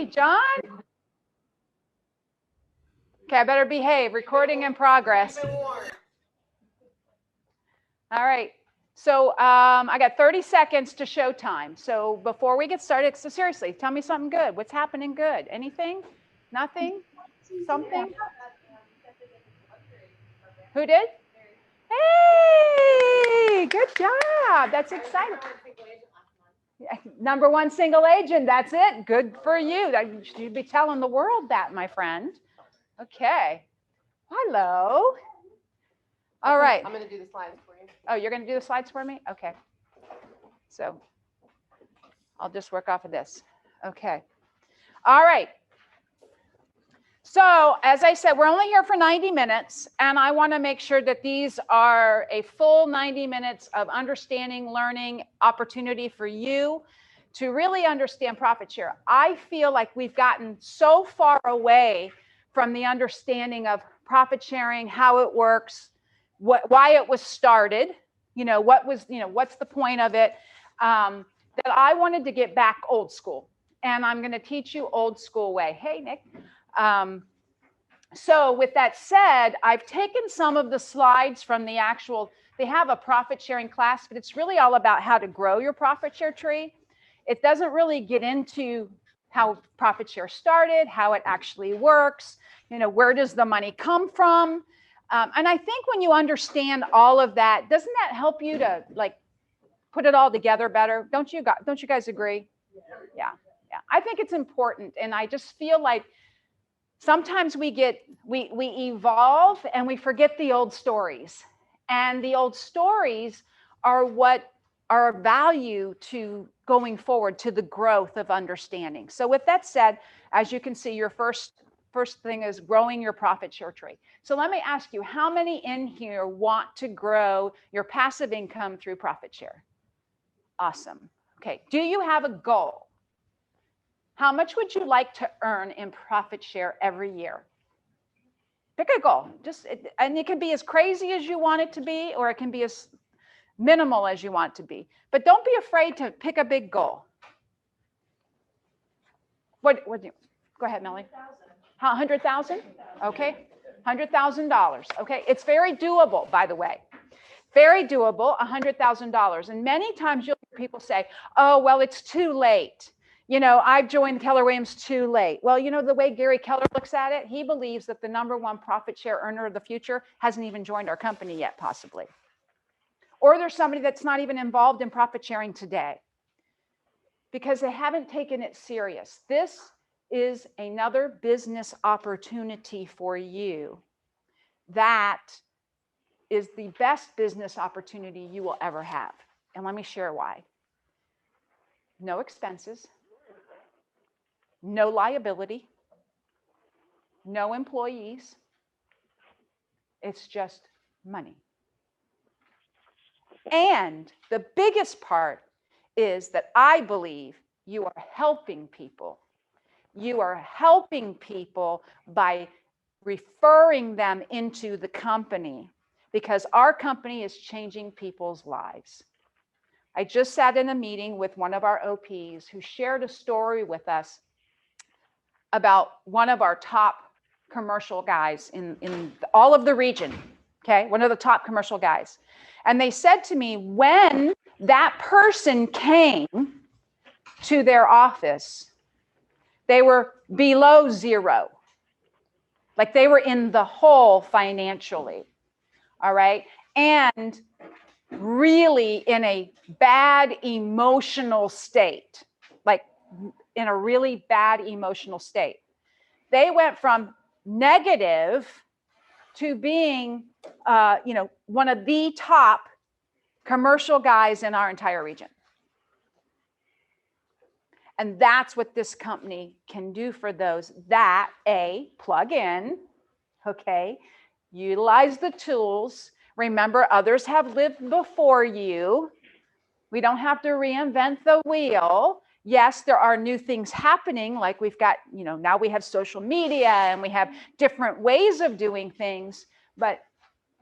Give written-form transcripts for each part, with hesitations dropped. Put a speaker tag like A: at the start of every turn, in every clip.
A: Hey, John. Okay, I better behave. Recording in progress. All right. So I got 30 seconds to show time. So before we get started, so seriously, tell me something good. What's happening good? Anything? Nothing? Something? Who did? Hey, good job. That's exciting. Number one single agent. That's it. Good for you. You should be telling the world that, my friend. Okay. Hello. All right.
B: I'm going to do the slides for you.
A: Oh, you're going to do the slides for me? Okay. So I'll just work off of this. Okay. All right. So as I said, we're only here for 90 minutes, and I want to make sure that these are a full 90 minutes of understanding, learning, opportunity for you to really understand profit share. I feel like we've gotten so far away from the understanding of profit sharing, how it works, why it was started, what's the point of it, that I wanted to get back old school. And I'm going to teach you old school way. Hey, Nick. So with that said, I've taken some of the slides from the they have a profit sharing class, but it's really all about how to grow your profit share tree. It doesn't really get into how profit share started, how it actually works, where does the money come from? And I think when you understand all of that, doesn't that help you to put it all together better? Don't you guys agree? Yeah. I think it's important. And I just feel like sometimes we evolve and we forget the old stories. And the old stories are what are value to going forward to the growth of understanding. So with that said, as you can see, your first thing is growing your profit share tree. So let me ask you, how many in here want to grow your passive income through profit share? Awesome. Okay. Do you have a goal? How much would you like to earn in profit share every year? Pick a goal. And it can be as crazy as you want it to be, or it can be as minimal as you want it to be. But don't be afraid to pick a big goal. Go ahead, Melanie. 100,000? Okay. $100,000. Okay. It's very doable, by the way. Very doable, $100,000. And many times you'll hear people say, oh, well, it's too late. I've joined Keller Williams too late. Well, the way Gary Keller looks at it, he believes that the number one profit share earner of the future hasn't even joined our company yet, possibly. Or there's somebody that's not even involved in profit sharing today because they haven't taken it serious. This is another business opportunity for you. That is the best business opportunity you will ever have. And let me share why. No expenses. No liability, no employees. It's just money. And the biggest part is that I believe you are helping people. You are helping people by referring them into the company because our company is changing people's lives. I just sat in a meeting with one of our OPs who shared a story with us about one of our top commercial guys in all of the region, okay? One of the top commercial guys. And they said to me, when that person came to their office, they were below zero. Like they were in the hole financially, all right? And really in a bad emotional state, like in a really bad emotional state. They went from negative to being, one of the top commercial guys in our entire region. And that's what this company can do for those that plug in, okay, utilize the tools. Remember, others have lived before you. We don't have to reinvent the wheel. Yes, there are new things happening, like we've got, now we have social media and we have different ways of doing things. But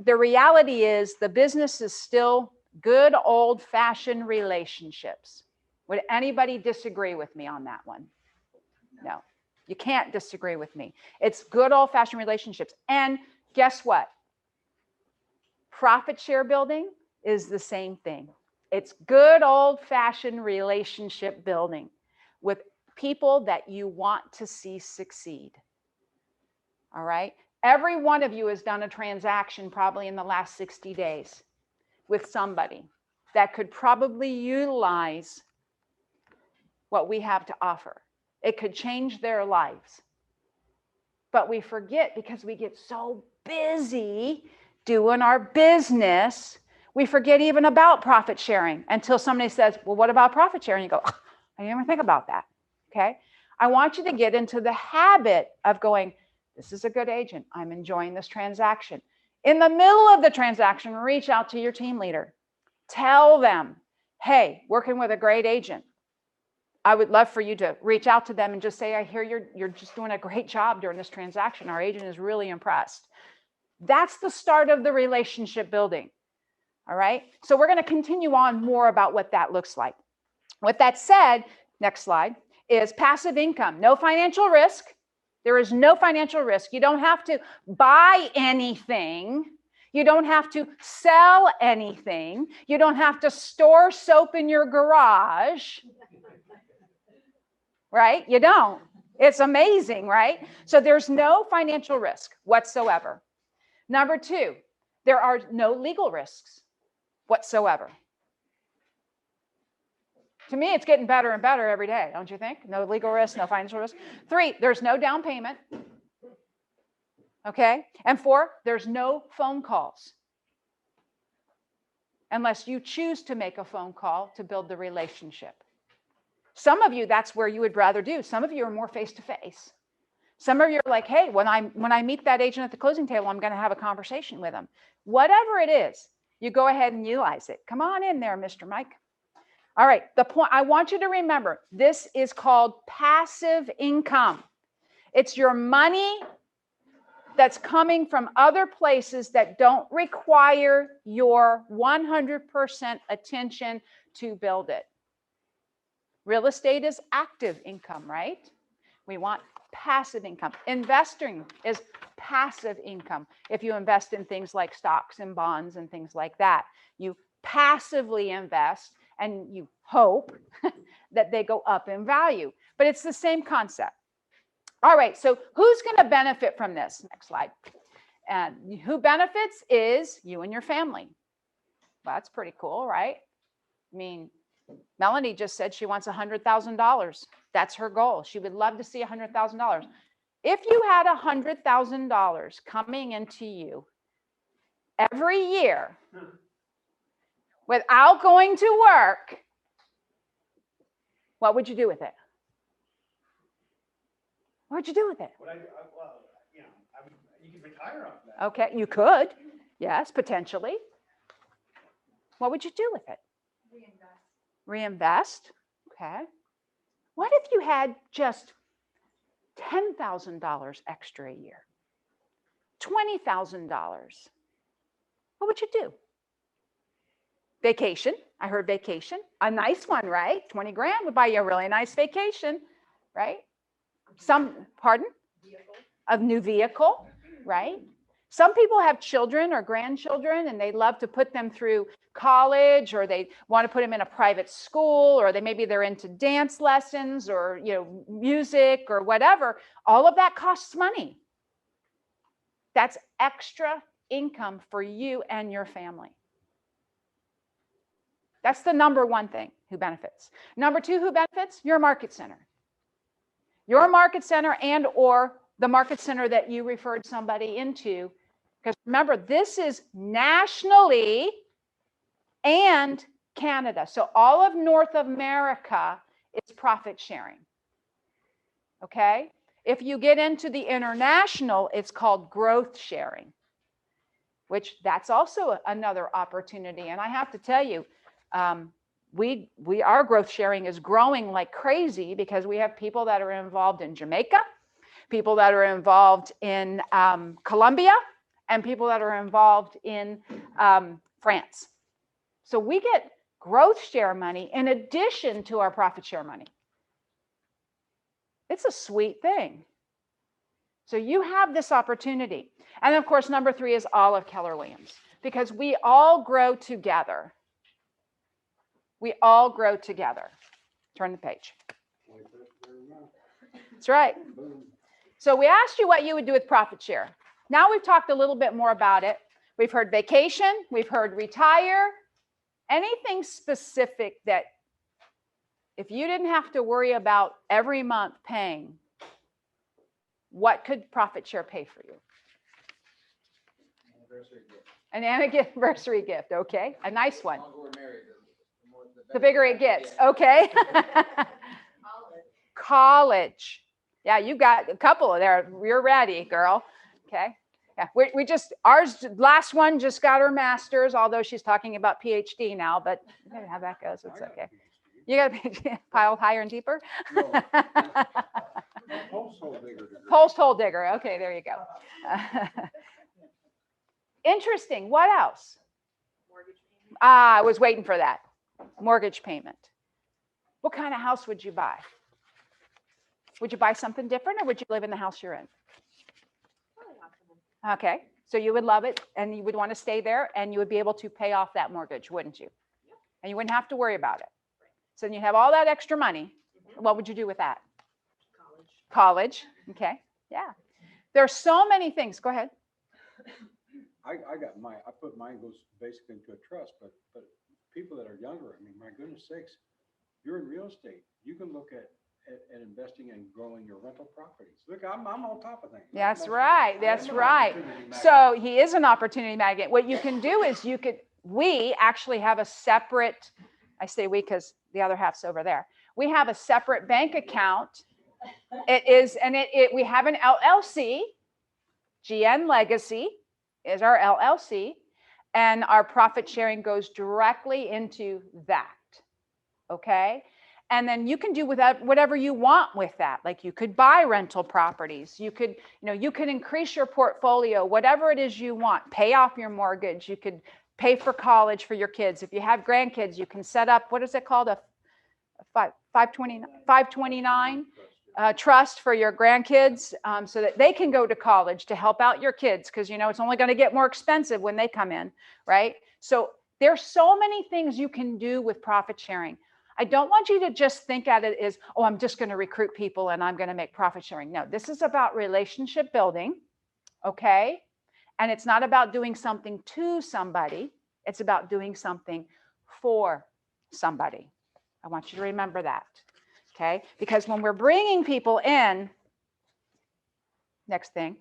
A: the reality is the business is still good old-fashioned relationships. Would anybody disagree with me on that one? No, you can't disagree with me. It's good old-fashioned relationships. And guess what? Profit share building is the same thing. It's good old-fashioned relationship building with people that you want to see succeed. All right? Every one of you has done a transaction probably in the last 60 days with somebody that could probably utilize what we have to offer. It could change their lives. But we forget because we get so busy doing our business, we forget even about profit sharing until somebody says, well, what about profit sharing? You go, oh, I didn't even think about that. Okay. I want you to get into the habit of going, this is a good agent. I'm enjoying this transaction. In the middle of the transaction, reach out to your team leader. Tell them, hey, working with a great agent. I would love for you to reach out to them and just say, I hear you're just doing a great job during this transaction. Our agent is really impressed. That's the start of the relationship building. All right. So we're going to continue on more about what that looks like. With that said, next slide is passive income. No financial risk. There is no financial risk. You don't have to buy anything. You don't have to sell anything. You don't have to store soap in your garage. Right? You don't. It's amazing, right? So there's no financial risk whatsoever. Number two, there are no legal risks whatsoever. To me, it's getting better and better every day, don't you think? No legal risk, no financial risk. Three, there's no down payment. Okay? And four, there's no phone calls. Unless you choose to make a phone call to build the relationship. Some of you, that's where you would rather do. Some of you are more face-to-face. Some of you are like, hey, when I meet that agent at the closing table, I'm going to have a conversation with him. Whatever it is, you go ahead and utilize it. Come on in there, Mr. Mike. All right, the point I want you to remember, this is called passive income. It's your money that's coming from other places that don't require your 100% attention to build it. Real estate is active income, right? We want passive income. Investing is passive income. If you invest in things like stocks and bonds and things like that, you passively invest and you hope that they go up in value. But it's the same concept. All right, so who's going to benefit from this? Next slide. And who benefits is you and your family. Well, that's pretty cool, right? I mean, Melanie just said she wants $100,000. That's her goal. She would love to see $100,000. If you had $100,000 coming into you every year without going to work, what would you do with it? What would you do with it?
B: You could retire off that.
A: Okay, you could. Yes, potentially. What would you do with it? Reinvest. Okay. What if you had just $10,000 extra a year? $20,000? What would you do? Vacation. I heard vacation. A nice one, right? 20 grand would buy you a really nice vacation, right? Pardon? A new vehicle, right? Some people have children or grandchildren and they love to put them through college, or they want to put them in a private school, or maybe they're into dance lessons or music or whatever. All of that costs money. That's extra income for you and your family. That's the number one thing who benefits. Number two, who benefits? Your market center. Your market center and or the market center that you referred somebody into. Because remember, this is nationally and Canada. So all of North America is profit sharing. Okay? If you get into the international, it's called growth sharing, which that's also another opportunity. And I have to tell you, our growth sharing is growing like crazy because we have people that are involved in Jamaica, people that are involved in Colombia, and people that are involved in France. So we get growth share money in addition to our profit share money. It's a sweet thing. So you have this opportunity. And of course, number 3 is all of Keller Williams, because we all grow together. We all grow together. Turn the page. That's right. So we asked you what you would do with profit share. Now we've talked a little bit more about it. We've heard vacation, we've heard retire, anything specific that if you didn't have to worry about every month paying, what could profit share pay for you?
B: Anniversary gift.
A: An anniversary gift, okay, a nice one.
B: As long as we're married,
A: The bigger it gets, okay. College. Yeah, you got a couple of there. You're ready, girl. Okay. Yeah, we just, ours, last one just got her master's, although she's talking about PhD now, but how that goes, it's okay. You got a pile higher and deeper?
C: No. Post hole digger.
A: Post hole digger. Okay, there you go. Interesting. What else?
D: Mortgage payment.
A: I was waiting for that. Mortgage payment. What kind of house would you buy? Would you buy something different, or would you live in the house you're in?
D: Probably not someone.
A: Okay, so you would love it and you would want to stay there and you would be able to pay off that mortgage, wouldn't you?
D: Yep.
A: And you wouldn't have to worry about it. So then you have all that extra money. What would you do with that?
D: College.
A: College. Okay, yeah. There are so many things. Go ahead.
C: I got mine. I put mine goes basically into a trust, but people that are younger, I mean, my goodness sakes, you're in real estate. You can look at investing and growing your rental properties. Look, I'm on top of things.
A: That's right. That's right. So he is an opportunity magnet. What you can do is we actually have a separate, I say we because the other half's over there. We have a separate bank account. We have an LLC. GN Legacy is our LLC, and our profit sharing goes directly into that. Okay. And then you can do whatever you want with that. Like you could buy rental properties. You could increase your portfolio, whatever it is you want. Pay off your mortgage. You could pay for college for your kids. If you have grandkids, you can set up, what is it called? A 529 trust for your grandkids, so that they can go to college to help out your kids, because it's only going to get more expensive when they come in, right? So there's so many things you can do with profit sharing. I don't want you to just think at it as, oh, I'm just going to recruit people and I'm going to make profit sharing. No, this is about relationship building, okay? And it's not about doing something to somebody. It's about doing something for somebody. I want you to remember that, okay? Because when we're bringing people in, next thing,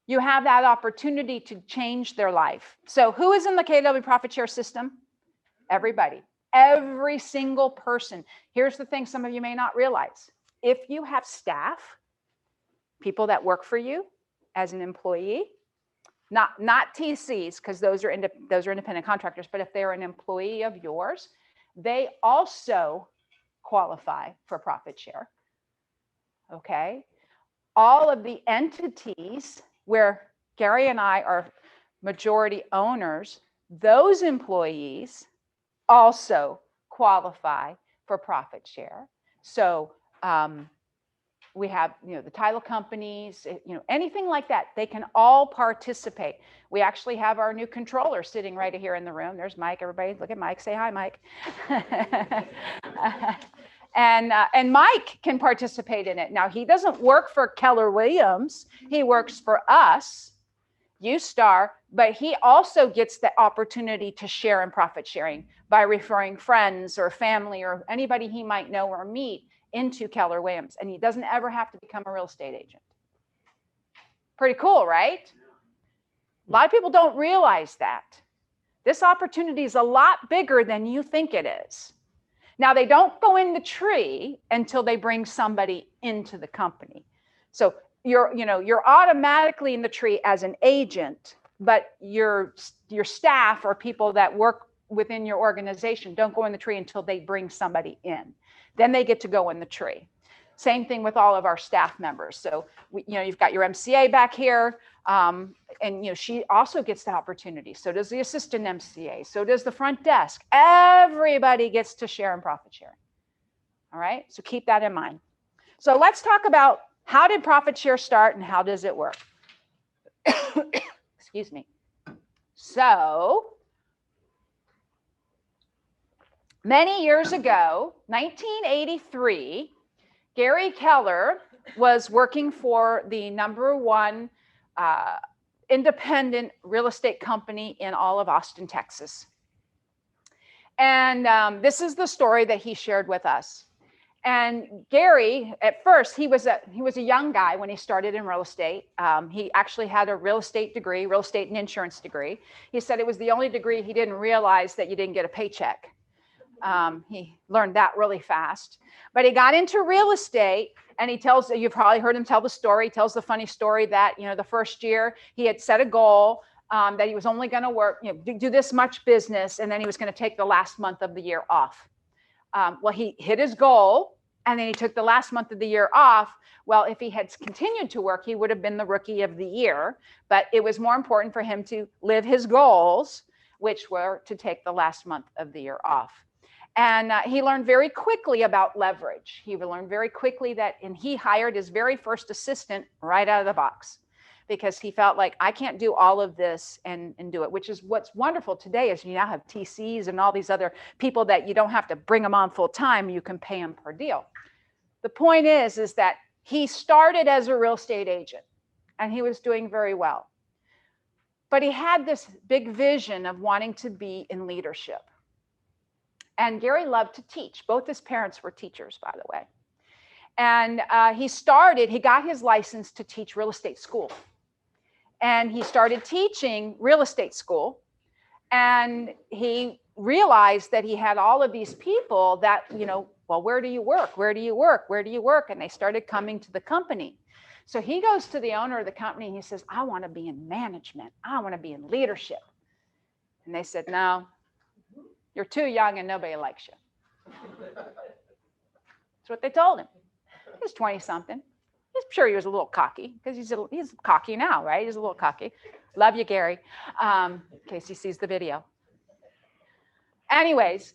A: you have that opportunity to change their life. So who is in the KW profit share system? Everybody. Every single person. Here's the thing some of you may not realize. If you have staff, people that work for you as an employee, not TCs, because those are independent contractors, but if they're an employee of yours, they also qualify for profit share. Okay? All of the entities where Gary and I are majority owners, those employees also qualify for profit share. So we have, the title companies, anything like that, they can all participate. We actually have our new controller sitting right here in the room. There's Mike. Everybody look at Mike. Say hi, Mike. And Mike can participate in it. Now, he doesn't work for Keller Williams. He works for us, U-Star, but he also gets the opportunity to share in profit sharing by referring friends or family or anybody he might know or meet into Keller Williams. And he doesn't ever have to become a real estate agent. Pretty cool, right? A lot of people don't realize that. This opportunity is a lot bigger than you think it is. Now, they don't go in the tree until they bring somebody into the company. So you're automatically in the tree as an agent, but your staff or people that work within your organization don't go in the tree until they bring somebody in. Then they get to go in the tree. Same thing with all of our staff members. So you've got your MCA back here, and she also gets the opportunity. So does the assistant MCA. So does the front desk. Everybody gets to share in profit sharing. All right. So keep that in mind. So let's talk about how did profit share start and how does it work? Excuse me. So many years ago, 1983, Gary Keller was working for the #1 independent real estate company in all of Austin, Texas. And this is the story that he shared with us. And Gary, at first, he was a young guy when he started in real estate. He actually had a real estate degree, real estate and insurance degree. He said it was the only degree he didn't realize that you didn't get a paycheck. He learned that really fast. But he got into real estate, and you've probably heard him tell the story. He tells the funny story that, the first year he had set a goal that he was only going to work, do this much business, and then he was going to take the last month of the year off. Well, he hit his goal, and then he took the last month of the year off. Well, if he had continued to work, he would have been the rookie of the year. But it was more important for him to live his goals, which were to take the last month of the year off. And he learned very quickly about leverage. He learned very quickly and he hired his very first assistant right out of the box, because he felt like, I can't do all of this and do it, which is what's wonderful today is you now have TCs and all these other people that you don't have to bring them on full time. You can pay them per deal. The point is that he started as a real estate agent and he was doing very well. But he had this big vision of wanting to be in leadership. And Gary loved to teach. Both his parents were teachers, by the way. And he got his license to teach real estate school. And he started teaching real estate school. And he realized that he had all of these people that, well, where do you work? Where do you work? Where do you work? And they started coming to the company. So he goes to the owner of the company and he says, I want to be in management. I want to be in leadership. And they said, no, you're too young and nobody likes you. That's what they told him. He was 20-something. I'm sure he was a little cocky, because he's cocky now, right? He's a little cocky. Love you, Gary, in case he sees the video. Anyways,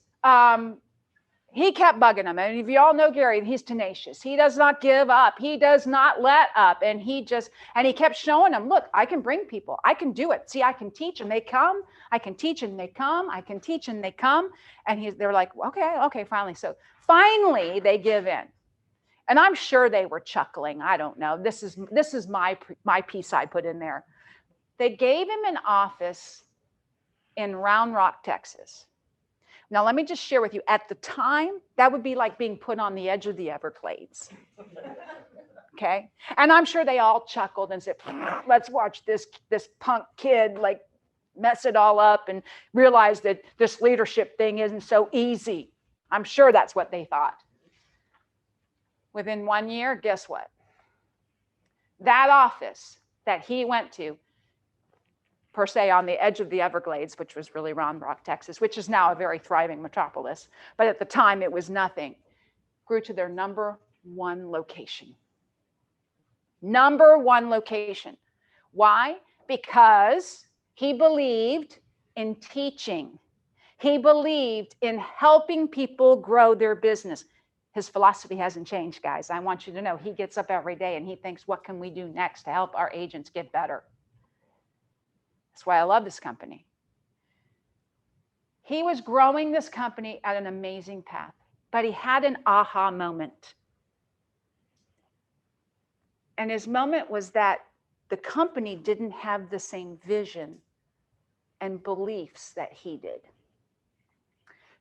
A: he kept bugging him. And if you all know Gary, he's tenacious. He does not give up. He does not let up. And he kept showing him, look, I can bring people. I can do it. See, I can teach and they come. I can teach and they come. I can teach and they come. And they're like, okay, finally. So finally they give in. And I'm sure they were chuckling. I don't know. This is my piece I put in there. They gave him an office in Round Rock, Texas. Now, let me just share with you, at the time, that would be like being put on the edge of the Everglades. Okay? And I'm sure they all chuckled and said, let's watch this punk kid like mess it all up and realize that this leadership thing isn't so easy. I'm sure that's what they thought. Within 1 year, guess what? That office that he went to, per se on the edge of the Everglades, which was really Round Rock, Texas, which is now a very thriving metropolis, but at the time it was nothing, grew to their #1 location. #1 location. Why? Because he believed in teaching. He believed in helping people grow their business. His philosophy hasn't changed, guys. I want you to know he gets up every day and he thinks, what can we do next to help our agents get better? That's why I love this company. He was growing this company at an amazing path, but he had an aha moment. And his moment was that the company didn't have the same vision and beliefs that he did.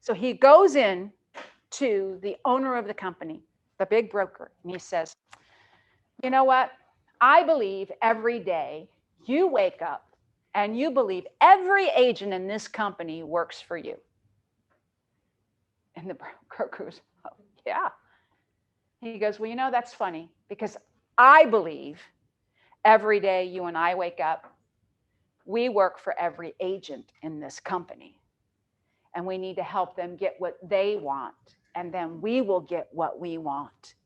A: So he goes in to the owner of the company, the big broker, and he says, you know what? I believe every day you wake up and you believe every agent in this company works for you. And the broker goes, oh, yeah. He goes, well, that's funny, because I believe every day you and I wake up, we work for every agent in this company. And we need to help them get what they want. And then we will get what we want.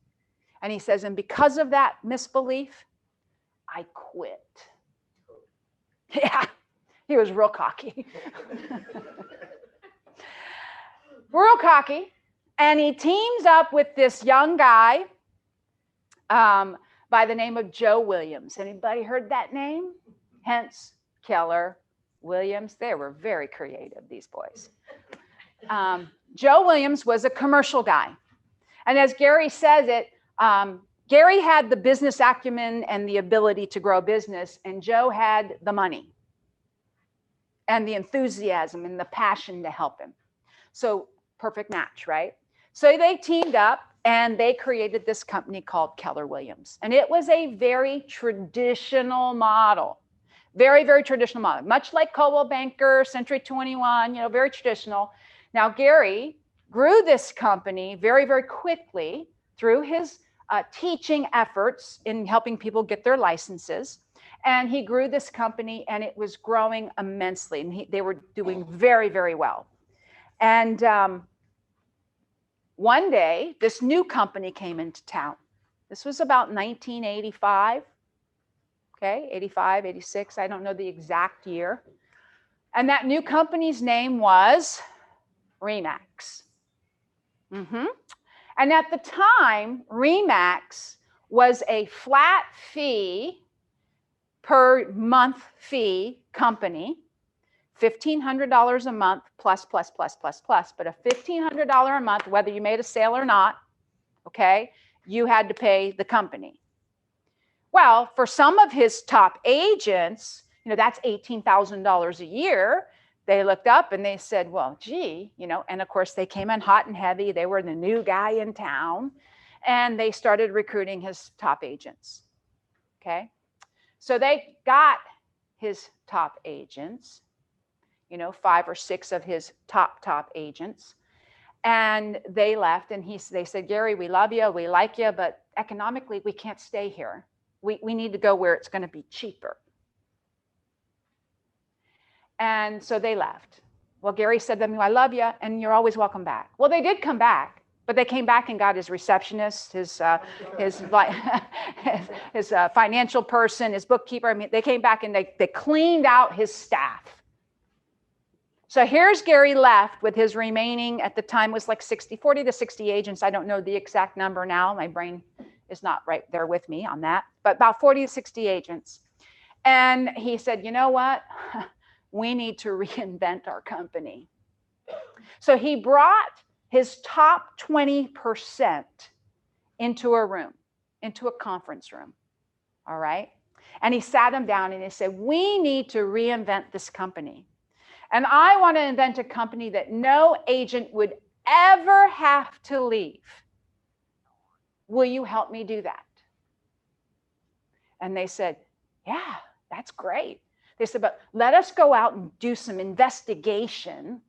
A: And he says, and because of that misbelief, I quit. Yeah, he was real cocky. Real cocky. And he teams up with this young guy by the name of Joe Williams. Anybody heard that name? Hence Keller Williams. They were very creative, these boys. Joe Williams was a commercial guy. And as Gary says it, Gary had the business acumen and the ability to grow business, and Joe had the money and the enthusiasm and the passion to help him. So perfect match, right? So they teamed up and they created this company called Keller Williams. And it was a very traditional model, very, very traditional model, much like Coldwell Banker, Century 21, you know, very traditional. Now, Gary grew this company very, very quickly through his teaching efforts in helping people get their licenses. And he grew this company and it was growing immensely. And they were doing very, very well. And one day, this new company came into town. This was about 1985, okay, 85, 86, I don't know the exact year. And that new company's name was Remax. And at the time, Remax was a flat fee per month fee company, $1,500 a month plus, but a $1,500 a month, whether you made a sale or not, okay, you had to pay the company. Well, for some of his top agents, you know, that's $18,000 a year. They looked up and they said, well, gee, you know, and of course they came in hot and heavy. They were the new guy in town and they started recruiting his top agents, okay? So they got his top agents, you know, 5 or 6 of his top agents. And they left and they said, Gary, we love you, we like you, but economically we can't stay here. We need to go where it's going to be cheaper. And so they left. Well, Gary said to them, I love you, and you're always welcome back. Well, they did come back, but they came back and got his receptionist, his financial person, his bookkeeper. I mean, they came back and they cleaned out his staff. So here's Gary left with his remaining, at the time was like 40 to 60 agents. I don't know the exact number now. My brain is not right there with me on that, but about 40 to 60 agents. And he said, you know what? We need to reinvent our company. So he brought his top 20% into a room, into a conference room, all right? And he sat them down and he said, we need to reinvent this company. And I want to invent a company that no agent would ever have to leave. Will you help me do that? And they said, yeah, that's great. They said, but let us go out and do some investigation,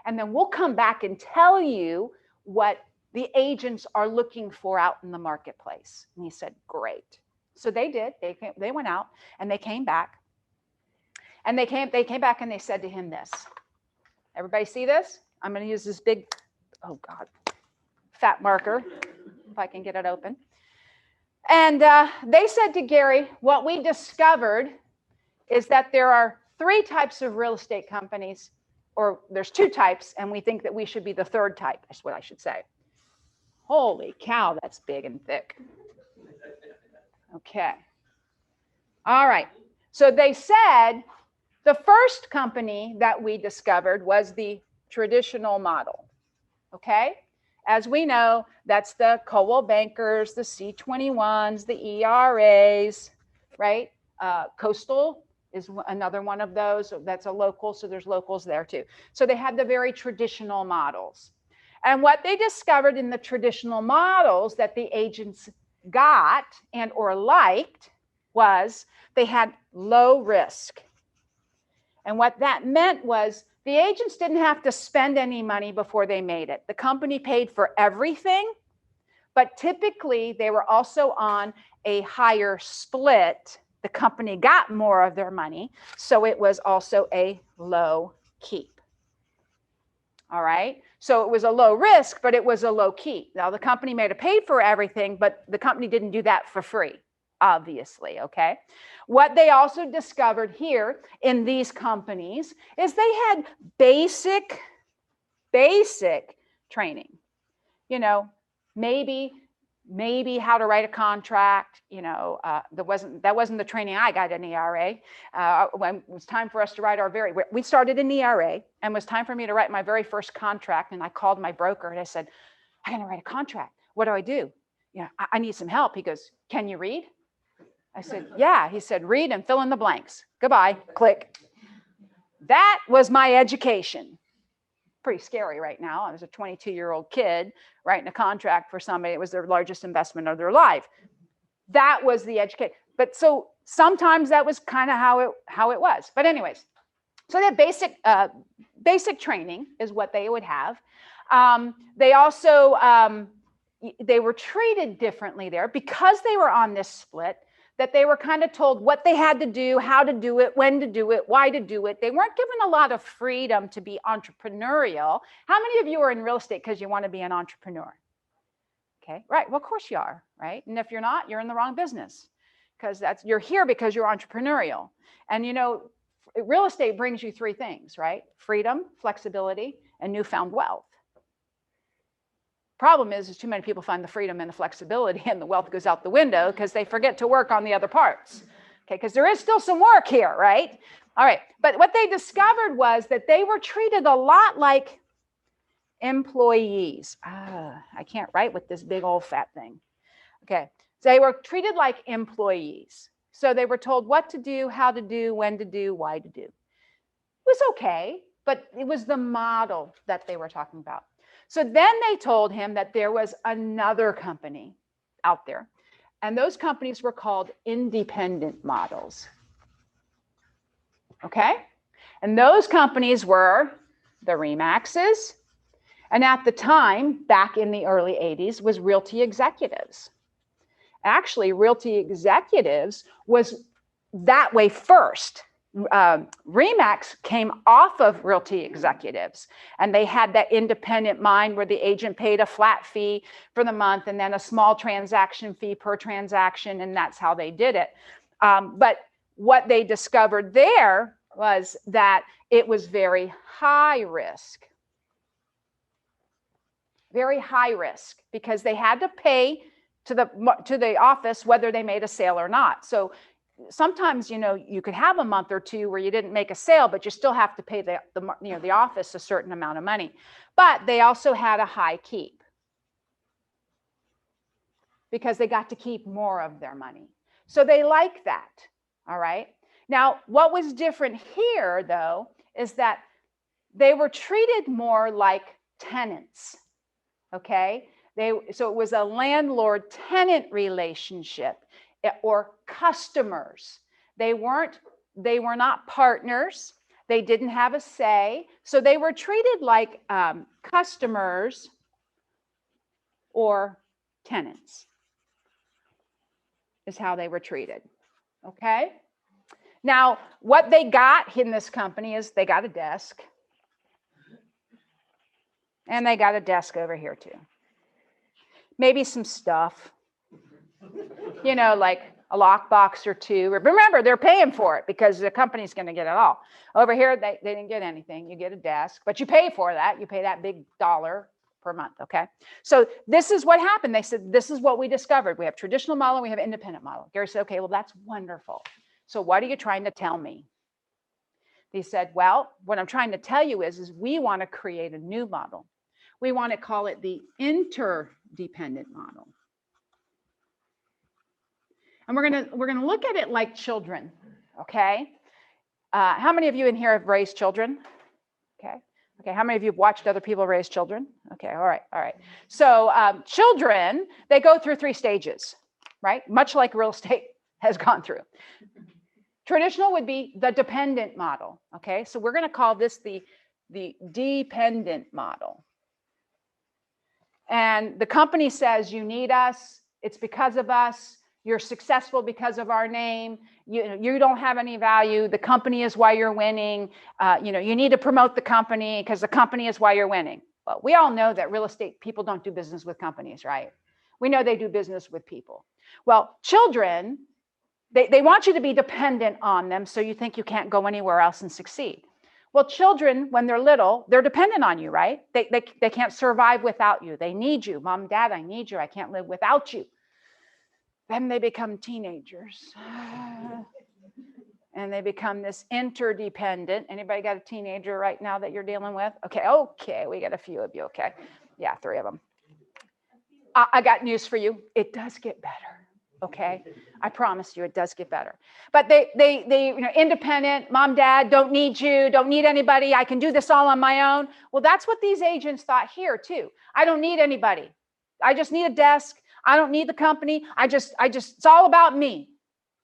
A: and then we'll come back and tell you what the agents are looking for out in the marketplace. And he said, great. So they did. They went out and they came back. And they came back and they said to him this. Everybody see this? I'm going to use this big, oh God, fat marker, if I can get it open. And they said to Gary, what we discovered is that there are 3 types of real estate companies, or there's 2 types, and we think that we should be the 3rd type. That's what I should say. Holy cow, that's big and thick. Okay. All right. So they said the first company that we discovered was the traditional model. Okay. As we know, that's the Coldwell Bankers, the C21s, the ERAs, right? Coastal is another one of those. That's a local, so there's locals there too. So they had the very traditional models. And what they discovered in the traditional models that the agents got and or liked was they had low risk. And what that meant was the agents didn't have to spend any money before they made it. The company paid for everything, but typically they were also on a higher split. The company got more of their money, so it was also a low keep. All right, so it was a low risk, but it was a low keep. Now the company may have paid for everything, but the company didn't do that for free, obviously, okay? What they also discovered here in these companies is they had basic training. You know, maybe maybe how to write a contract. That wasn't the training I got in ERA. When it was time for us to write we started in ERA, and it was time for me to write my very first contract. And I called my broker and I said, I'm going to write a contract. What do I do? I need some help. He goes, can you read? I said, yeah. He said, read and fill in the blanks. Goodbye. Click. That was my education. Pretty scary right now. I was a 22-year-old kid writing a contract for somebody. It was their largest investment of their life. That was the education. But so sometimes that was kind of how it was. But anyways, so that basic training is what they would have. They also, they were treated differently there because they were on this split, that they were kind of told what they had to do, how to do it, when to do it, why to do it. They weren't given a lot of freedom to be entrepreneurial. How many of you are in real estate because you want to be an entrepreneur? Okay, right. Well, of course you are, right? And if you're not, you're in the wrong business, because you're here because you're entrepreneurial. And real estate brings you three things, right? Freedom, flexibility, and newfound wealth. Problem is too many people find the freedom and the flexibility, and the wealth goes out the window because they forget to work on the other parts. Okay, because there is still some work here, right? All right, but what they discovered was that they were treated a lot like employees. I can't write with this big old fat thing. Okay, so they were treated like employees. So they were told what to do, how to do, when to do, why to do. It was okay, but it was the model that they were talking about. So then they told him that there was another company out there, and those companies were called independent models. Okay? And those companies were the RE/MAXs, and at the time, back in the early 80s, was Realty Executives. Actually, Realty Executives was that way first. RE/MAX came off of Realty Executives, and they had that independent mind where the agent paid a flat fee for the month and then a small transaction fee per transaction, and that's how they did it. But what they discovered there was that it was very high risk. Very high risk, because they had to pay to the office whether they made a sale or not. So sometimes, you could have a month or two where you didn't make a sale, but you still have to pay the office a certain amount of money. But they also had a high keep, because they got to keep more of their money. So they like that. All right. Now, what was different here, though, is that they were treated more like tenants. Okay. So it was a landlord-tenant relationship, or customers. They were not partners. They didn't have a say. So they were treated like customers or tenants, is how they were treated. Okay? Now, what they got in this company is they got a desk. And they got a desk over here too. Maybe some stuff. Like a lockbox or two. Remember, they're paying for it because the company's going to get it all. Over here, they didn't get anything. You get a desk, but you pay for that. You pay that big $1 per month, okay? So this is what happened. They said, this is what we discovered. We have traditional model, we have independent model. Gary said, okay, well, that's wonderful. So what are you trying to tell me? They said, well, what I'm trying to tell you is we want to create a new model. We want to call it the interdependent model. And we're gonna look at it like children, okay? How many of you in here have raised children? Okay, how many of you have watched other people raise children? Okay, all right. So children, they go through 3 stages, right? Much like real estate has gone through. Traditional would be the dependent model, okay? So we're gonna call this the dependent model. And the company says, you need us, it's because of us, you're successful because of our name, you don't have any value, the company is why you're winning, you need to promote the company because the company is why you're winning. Well, we all know that real estate people don't do business with companies, right? We know they do business with people. Well, children, they want you to be dependent on them, so you think you can't go anywhere else and succeed. Well, children, when they're little, they're dependent on you, right? They can't survive without you. They need you. Mom, Dad, I need you. I can't live without you. Then they become teenagers. And they become this interdependent. Anybody got a teenager right now that you're dealing with? Okay, we got a few of you, okay? Yeah, 3 of them. I got news for you. It does get better. Okay, I promise you, it does get better. But they independent. Mom, Dad, don't need you. Don't need anybody. I can do this all on my own. Well, that's what these agents thought here too. I don't need anybody. I just need a desk. I don't need the company. It's all about me.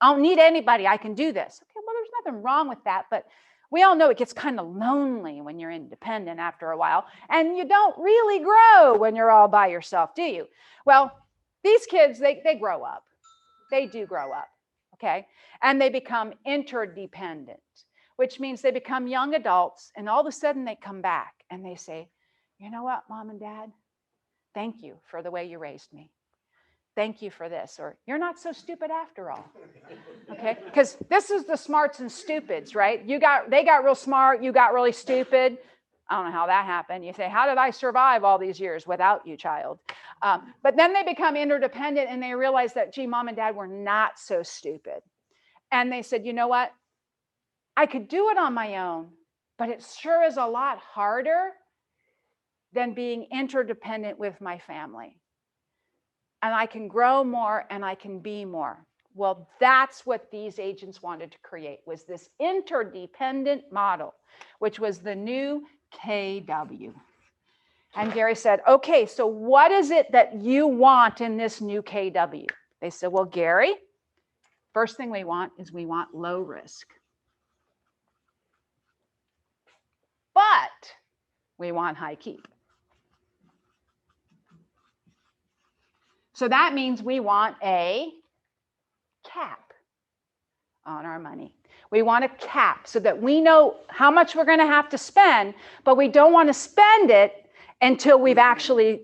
A: I don't need anybody. I can do this. Okay, well, there's nothing wrong with that, but we all know it gets kind of lonely when you're independent after a while, and you don't really grow when you're all by yourself, do you? Well, these kids, they grow up. They do grow up, okay? And they become interdependent, which means they become young adults, and all of a sudden they come back and they say, you know what, Mom and Dad, thank you for the way you raised me. Thank you for this, or you're not so stupid after all, okay? Because this is the smarts and stupids, right? They got real smart, you got really stupid. I don't know how that happened. You say, how did I survive all these years without you, child? But then they become interdependent and they realize that, gee, Mom and Dad were not so stupid. And they said, you know what? I could do it on my own, but it sure is a lot harder than being interdependent with my family. And I can grow more and I can be more. Well, that's what these agents wanted to create, was this interdependent model, which was the new KW. And Gary said, okay, so what is it that you want in this new KW? They said, well, Gary, first thing we want is we want low risk. But we want high keep. So that means we want a cap on our money. We want a cap so that we know how much we're going to have to spend, but we don't want to spend it until we've actually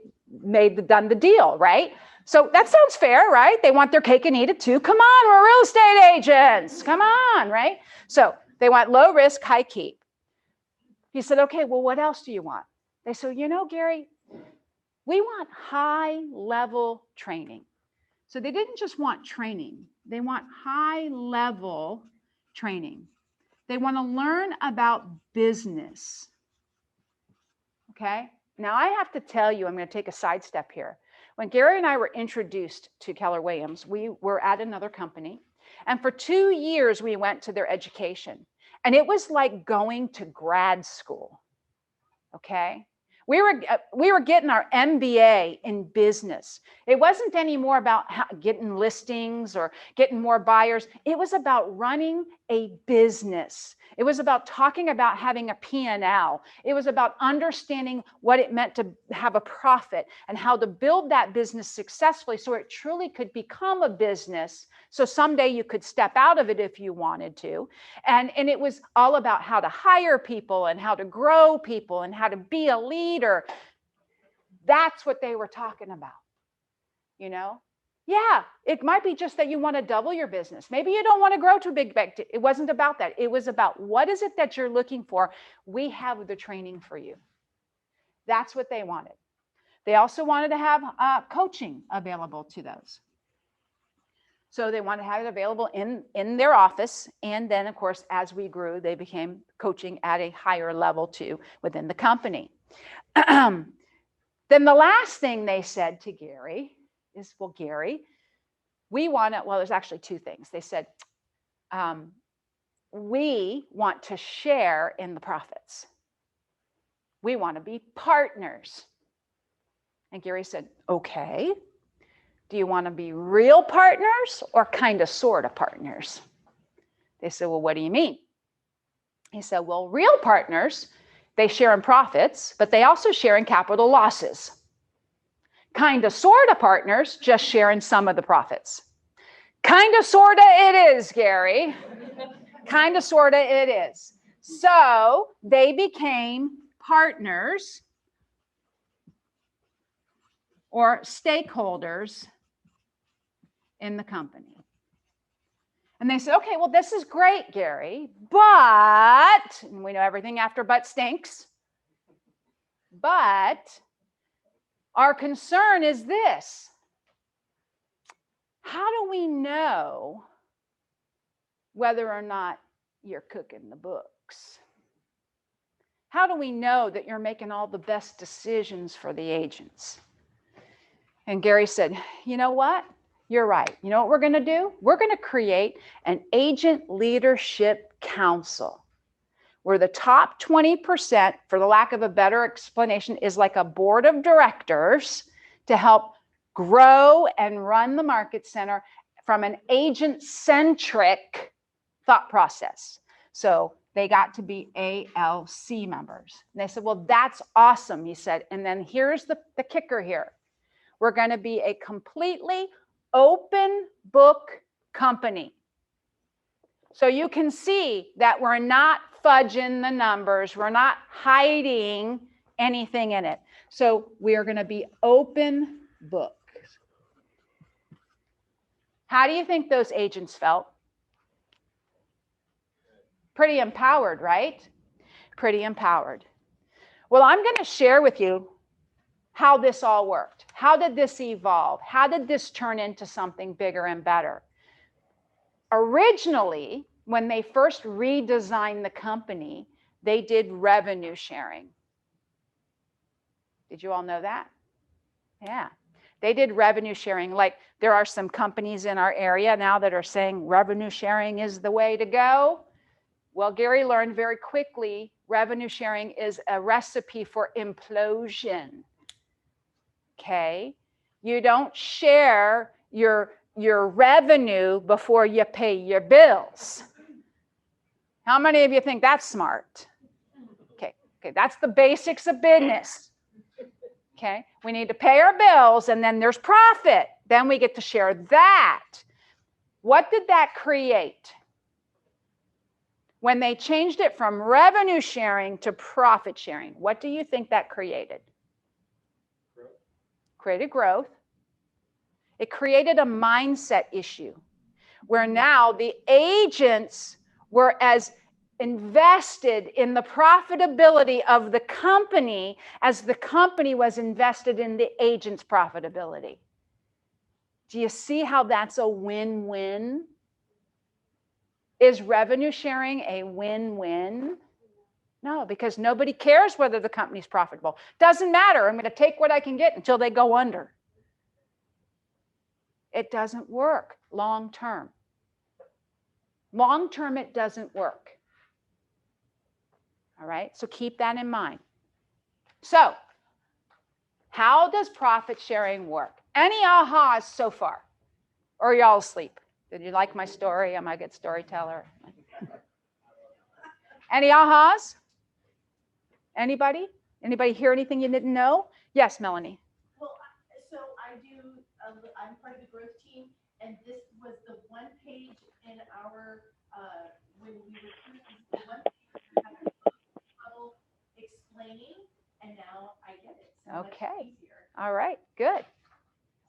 A: done the deal, right? So that sounds fair, right? They want their cake and eat it too. Come on, we're real estate agents. Come on, right? So they want low risk, high keep. He said, okay, well, what else do you want? They said, you know, Gary, we want high level training. So they didn't just want training. They want high level training. They want to learn about business. Okay? Now I have to tell you, I'm going to take a sidestep here. When Gary and I were introduced to Keller Williams, we were at another company. And for 2 years, we went to their education. And it was like going to grad school. Okay? We were getting our MBA in business. It wasn't anymore about getting listings or getting more buyers. It was about running a business. It was about talking about having a P&L. It was about understanding what it meant to have a profit and how to build that business successfully so it truly could become a business. So someday you could step out of it if you wanted to. And it was all about how to hire people and how to grow people and how to be a leader. That's what they were talking about, you know? Yeah, it might be just that you want to double your business. Maybe you don't want to grow too big. It wasn't about that. It was about what is it that you're looking for? We have the training for you. That's what they wanted. They also wanted to have coaching available to those. So they wanted to have it available in their office. And then, of course, as we grew, they became coaching at a higher level too within the company. Then the last thing they said to Gary is, well, Gary, we want to, well, there's actually 2 things. They said, we want to share in the profits. We want to be partners. And Gary said, okay. Do you want to be real partners or kind of sort of partners? They said, well, what do you mean? He said, well, real partners, they share in profits, but they also share in capital losses. Kind of sort of partners just share in some of the profits. Kind of sort of it is, Gary. Kind of sort of it is. So they became partners or stakeholders in the company. And they said, okay, well, this is great, Gary, but, and we know everything after but stinks, but our concern is this. How do we know whether or not you're cooking the books? How do we know that you're making all the best decisions for the agents? And Gary said, you know what? You're right. You know what we're going to do? We're going to create an agent leadership council where the top 20%, for the lack of a better explanation, is like a board of directors to help grow and run the market center from an agent-centric thought process. So they got to be ALC members. And they said, well, that's awesome, he said. And then here's the kicker here. We're going to be a completely open book company. So you can see that we're not fudging the numbers. We're not hiding anything in it. So we are going to be open book. How do you think those agents felt? Pretty empowered, right? Pretty empowered. Well, I'm going to share with you how this all worked. How did this evolve? How did this turn into something bigger and better? Originally, when they first redesigned the company, they did revenue sharing. Did you all know that? Yeah. They did revenue sharing. Like there are some companies in our area now that are saying revenue sharing is the way to go. Well, Gary learned very quickly revenue sharing is a recipe for implosion. Okay? You don't share your revenue before you pay your bills. How many of you think that's smart? Okay, that's the basics of business. Okay, we need to pay our bills and then there's profit. Then we get to share that. What did that create? When they changed it from revenue sharing to profit sharing, what do you think that created?
C: Growth.
A: Created growth. It created a mindset issue where now the agents were as invested in the profitability of the company as the company was invested in the agent's profitability. Do you see how that's a win-win? Is revenue sharing a win-win? No, because nobody cares whether the company's profitable. Doesn't matter. I'm going to take what I can get until they go under. It doesn't work long term. Long term, it doesn't work. All right, so keep that in mind. So, how does profit sharing work? Any ahas so far? Or are y'all asleep? Did you like my story? Am I a good storyteller? Any ahas? Anybody? Anybody hear anything you didn't know? Yes, Melanie.
D: Well, so I'm part of the growth team, and this was the one page in our, when we recruited, the one page that had trouble explaining, and now I get it. So
A: Okay.
D: much easier.
A: All right, good.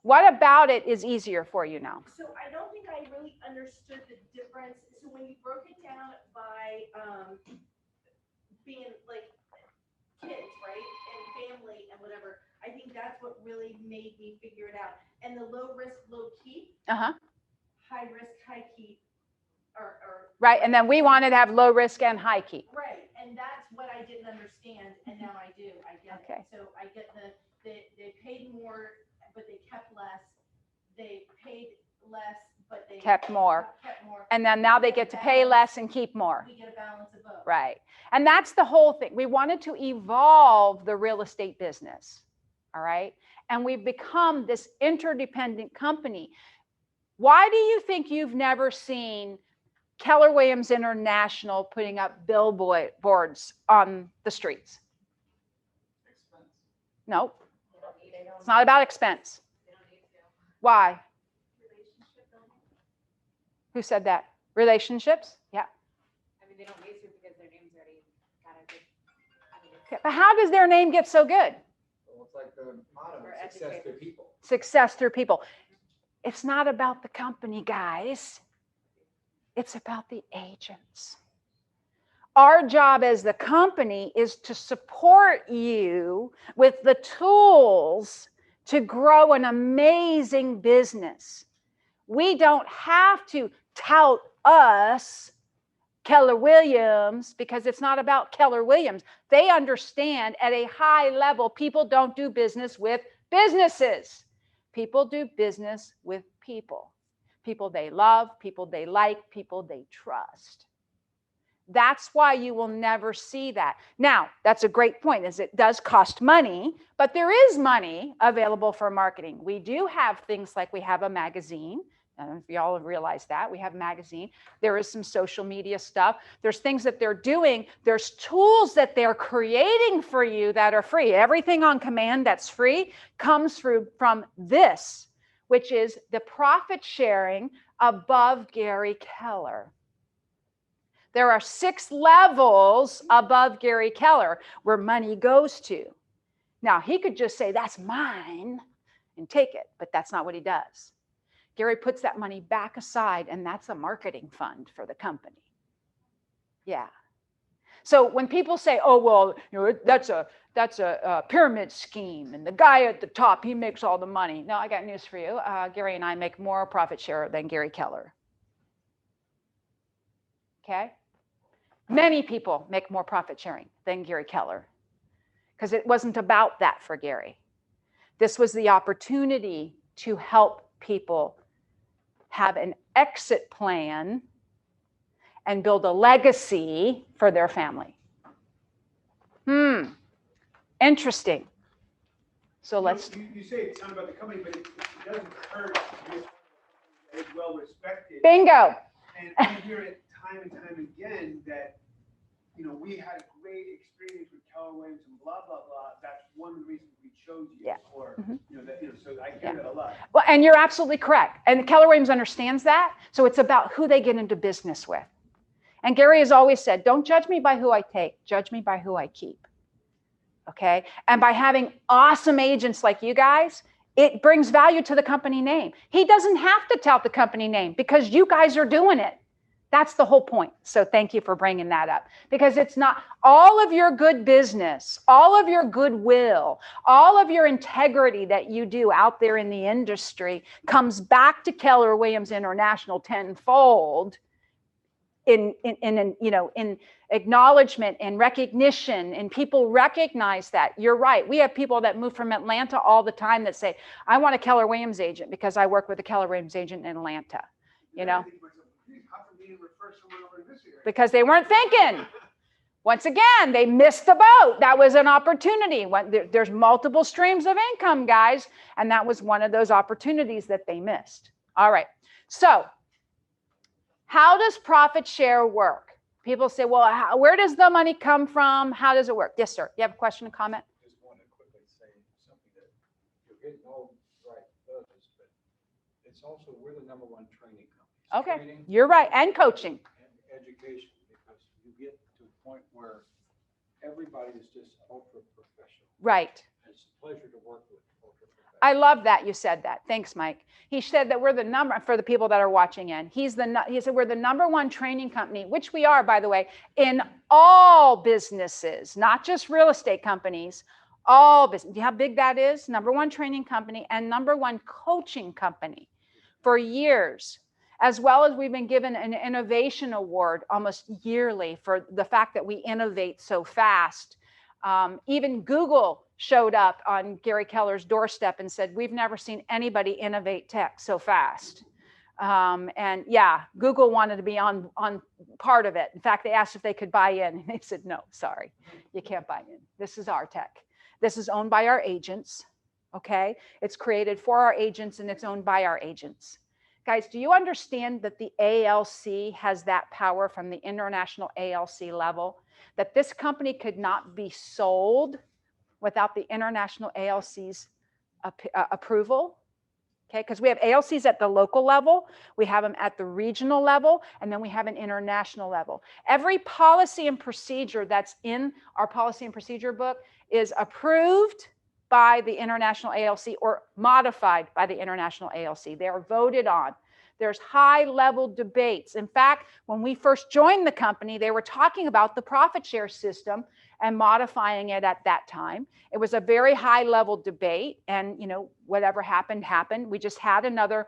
A: What about it is easier for you now?
D: So I don't think I really understood the difference. So when you broke it down by being like kids, right, and family and whatever, I think that's what really made me figure it out. And the low risk, low keep, high risk, high keep, or
A: Right, and then we wanted to have low risk and high keep.
D: right, and that's what I didn't understand, and now I do. I get
A: Okay.
D: it. So I get they paid more, but they kept less. They paid less, but they
A: Kept more.
D: Kept more.
A: And then now they get to pay less and keep more.
D: We get a balance of both.
A: Right. And that's the whole thing. We wanted to evolve the real estate business. All right. And we've become this interdependent company. Why do you think you've never seen Keller Williams International putting up billboards on the streets?
B: Expense.
A: No, it's not about expense. Why?
D: Relationship building.
A: Who said that? Relationships? Yeah.
E: I mean, they don't need to because their name's already got a good. I mean,
A: Okay. But how does their name get so good?
B: Well, it's like the motto,
E: Or
B: success through
E: educators.
B: people.
A: Success through people. It's not about the company, guys. It's about the agents. Our job as the company is to support you with the tools to grow an amazing business. We don't have to tout us, Keller Williams, because it's not about Keller Williams. They understand at a high level, people don't do business with businesses. People do business with people. People they love, people they like, people they trust. That's why you will never see that. Now, that's a great point, is it does cost money, but there is money available for marketing. We do have things like we have a magazine. I don't know if y'all have realized that. We have a magazine. There is some social media stuff. There's things that they're doing. There's tools that they're creating for you that are free. Everything on command that's free comes through from this, which is the profit sharing above Gary Keller. There are 6 levels above Gary Keller where money goes to. Now, he could just say, that's mine, and take it, but that's not what he does. Gary puts that money back aside, and that's a marketing fund for the company. Yeah. So when people say, oh, well, you know, that's a pyramid scheme, and the guy at the top, he makes all the money. No, I got news for you. Gary and I make more profit share than Gary Keller. Okay? Many people make more profit sharing than Gary Keller, because it wasn't about that for Gary. This was the opportunity to help people have an exit plan and build a legacy for their family. Interesting. So let's.
F: You say it's not about the company, but it doesn't hurt to be as well respected.
A: Bingo.
F: And I hear it time and time again that, you know, we had a great experience with Keller Williams and blah, blah, blah. That's one of the reasons we chose you.
A: Yeah.
F: Or, you know, that, you know, so I hear that a lot.
A: Well, and you're absolutely correct. And Keller Williams understands that. So it's about who they get into business with. And Gary has always said, don't judge me by who I take, judge me by who I keep. Okay. And by having awesome agents like you guys, it brings value to the company name. He doesn't have to tout the company name because you guys are doing it. That's the whole point. So thank you for bringing that up, because it's not all of your good business, all of your goodwill, all of your integrity that you do out there in the industry comes back to Keller Williams International tenfold in acknowledgement and recognition, and people recognize that. You're right. We have people that move from Atlanta all the time that say, I want a Keller Williams agent because I work with a Keller Williams agent in Atlanta, you know. Because they weren't thinking. Once again, they missed the boat. That was an opportunity. There's multiple streams of income, guys, and that was one of those opportunities that they missed. All right. So how does profit share work? People say, well, where does the money come from? How does it work? Yes, sir. You have a question or comment?
C: I just want to quickly say something that you're getting all right, but it's also, we're the #1 training company.
A: Okay,
C: Training,
A: you're right, and coaching.
C: And education, because you get to a point where everybody is just ultra professional.
A: Right.
C: It's a pleasure to work with ultra professional.
A: I love that you said that. Thanks, Mike. He said that we're the number, for the people that are watching in, he said we're the #1 training company, which we are, by the way, in all businesses, not just real estate companies, all business. Do you know how big that is? #1 training company and #1 coaching company for years, as well as we've been given an innovation award almost yearly for the fact that we innovate so fast. Even Google showed up on Gary Keller's doorstep and said, we've never seen anybody innovate tech so fast. And yeah, Google wanted to be on part of it. In fact, they asked if they could buy in. And they said, no, sorry, you can't buy in. This is our tech. This is owned by our agents, okay? It's created for our agents and it's owned by our agents. Guys, do you understand that the ALC has that power from the international ALC level, that this company could not be sold without the international ALC's approval? Okay, because we have ALCs at the local level, we have them at the regional level, and then we have an international level. Every policy and procedure that's in our policy and procedure book is approved by the international ALC or modified by the international ALC. They are voted on. There's high-level debates. In fact, when we first joined the company, they were talking about the profit share system and modifying it at that time. It was a very high-level debate, and whatever happened, happened. We just had another,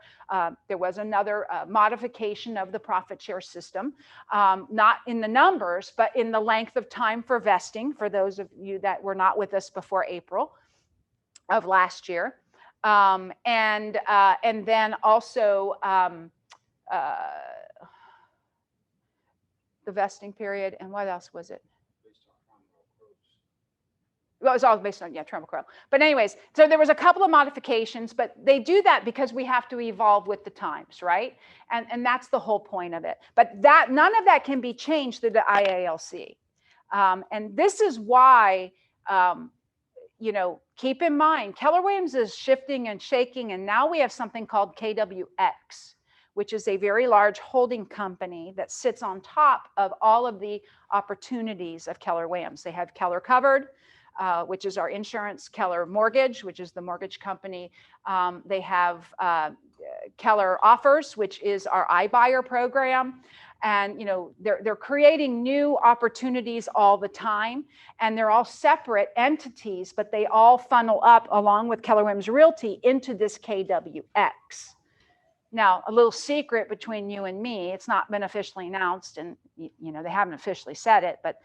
A: there was another modification of the profit share system, not in the numbers, but in the length of time for vesting, for those of you that were not with us before April of last year. And then also the vesting period, and what else was it? Well, it was all based on, Trumbull Crow. But anyways, so there was a couple of modifications, but they do that because we have to evolve with the times, right? And that's the whole point of it. But none of that can be changed through the IALC. And this is why, keep in mind, Keller Williams is shifting and shaking, and now we have something called KWX, which is a very large holding company that sits on top of all of the opportunities of Keller Williams. They have Keller Covered, which is our insurance, Keller Mortgage, which is the mortgage company. They have Keller Offers, which is our iBuyer program. And they're creating new opportunities all the time, and they're all separate entities, but they all funnel up along with Keller Williams Realty into this KWX. Now, a little secret between you and me, it's not been officially announced, and they haven't officially said it, but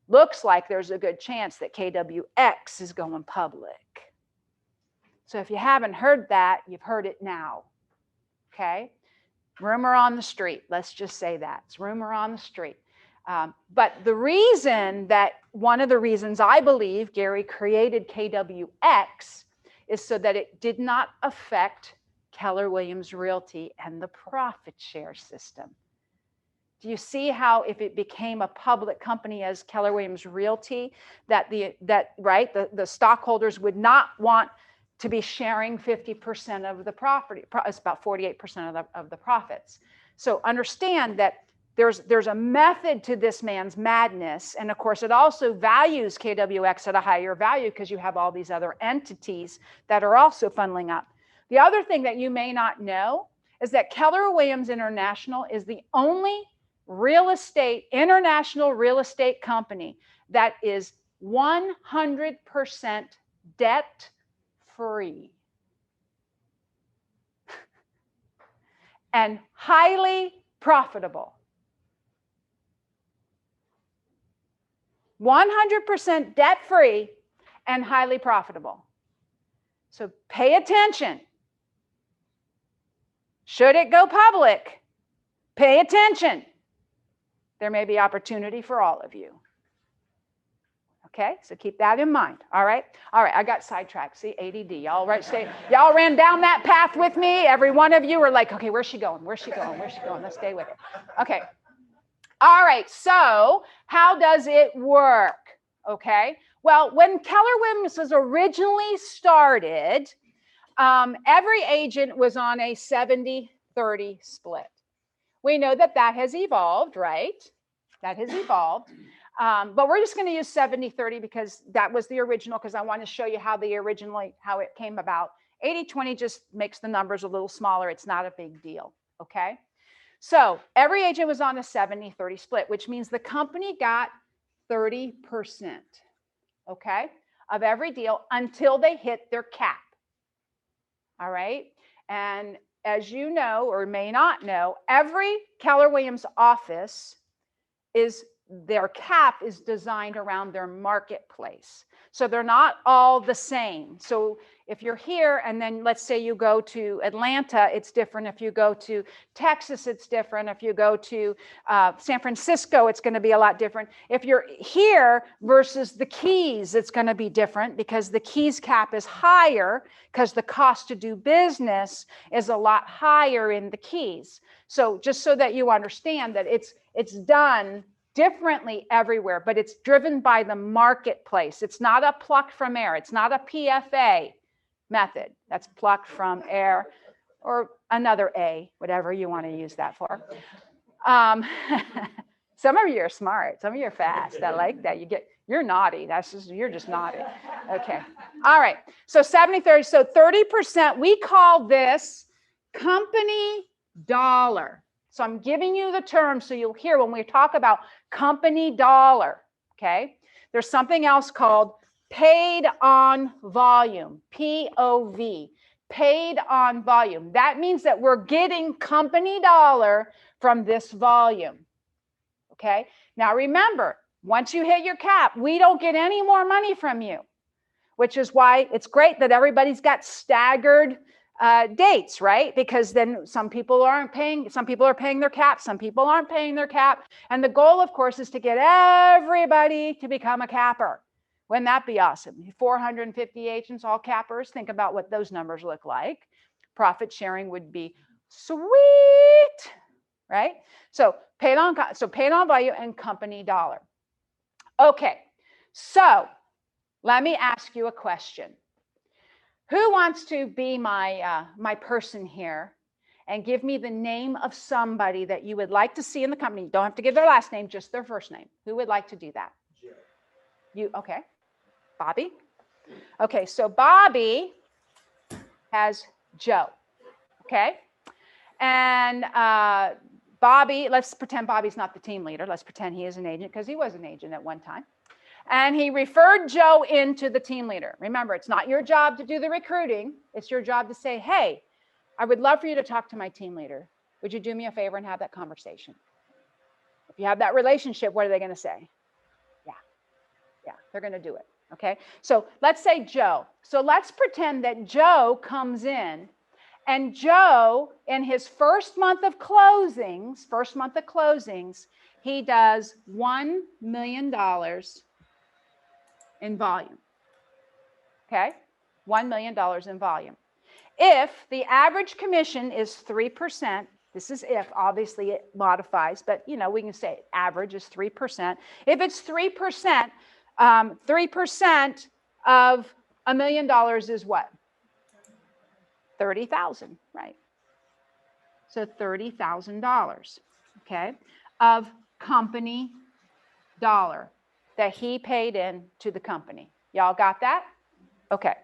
A: looks like there's a good chance that KWX is going public. So if you haven't heard that, you've heard it now. Okay? Rumor on the street. Let's just say that. It's rumor on the street. But the reason that, one of the reasons I believe Gary created KWX is so that it did not affect Keller Williams Realty and the profit share system. Do you see how if it became a public company as Keller Williams Realty, that the stockholders would not want to be sharing 50% of the property? It's about 48% of the profits. So understand that there's a method to this man's madness, and of course it also values KWX at a higher value because you have all these other entities that are also funneling up. The other thing that you may not know is that Keller Williams International is the only international real estate company that is 100% debt free and highly profitable. 100% debt free and highly profitable. So pay attention. Should it go public, pay attention. There may be opportunity for all of you. Okay, so keep that in mind. All right, I got sidetracked. See, ADD. Y'all ran down that path with me. Every one of you were like, okay, where's she going? Where's she going? Where's she going? Let's stay with her. Okay. All right, so how does it work? Okay, well, when Keller Williams was originally started, every agent was on a 70-30 split. We know that has evolved, right? That has evolved. But we're just going to use 70-30 because that was the original, because I want to show you how it came about. 80-20 just makes the numbers a little smaller. It's not a big deal, okay? So every agent was on a 70-30 split, which means the company got 30%, okay, of every deal until they hit their cap, all right? And as you know or may not know, every Keller Williams office their cap is designed around their marketplace. So they're not all the same. So if you're here and then let's say you go to Atlanta, it's different. If you go to Texas, it's different. If you go to San Francisco, it's going to be a lot different. If you're here versus the Keys, it's going to be different because the Keys cap is higher because the cost to do business is a lot higher in the Keys. So just so that you understand that it's done differently everywhere, but it's driven by the marketplace. It's not a plucked from air. It's not a PFA method. That's plucked from air or another A, whatever you want to use that for. Some of you are smart. Some of you are fast. I like that. You're naughty. You're just naughty. Okay. All right. So 70-30. So 30%, we call this company dollar. So I'm giving you the term so you'll hear when we talk about company dollar, okay? There's something else called paid on volume, POV, paid on volume. That means that we're getting company dollar from this volume, okay? Now remember, once you hit your cap, we don't get any more money from you, which is why it's great that everybody's got staggered dates, right? Because then some people are paying their cap, some people aren't paying their cap. And the goal, of course, is to get everybody to become a capper. Wouldn't that be awesome? 450 agents, all cappers. Think about what those numbers look like. Profit sharing would be sweet, right? So paid on value and company dollar. Okay, so let me ask you a question. Who wants to be my person here and give me the name of somebody that you would like to see in the company? You don't have to give their last name, just their first name. Who would like to do that?
B: Joe.
A: You, okay. Bobby? Okay, so Bobby has Joe, okay? And Bobby, let's pretend Bobby's not the team leader. Let's pretend he is an agent because he was an agent at one time. And he referred Joe into the team leader. Remember, it's not your job to do the recruiting. It's your job to say, hey, I would love for you to talk to my team leader. Would you do me a favor and have that conversation? If you have that relationship, what are they going to say? Yeah, they're going to do it. Okay, so let's say Joe. So let's pretend that Joe comes in, and Joe, in his first month of closings, he does $1 million in volume. Okay, $1 million in volume. If the average commission is 3%, this is if, obviously it modifies, but you know, we can say average is 3%. If it's 3%, 3% of $1 million is what? 30,000, right? So $30,000, okay, of company dollar that he paid in to the company. Y'all got that? Okay.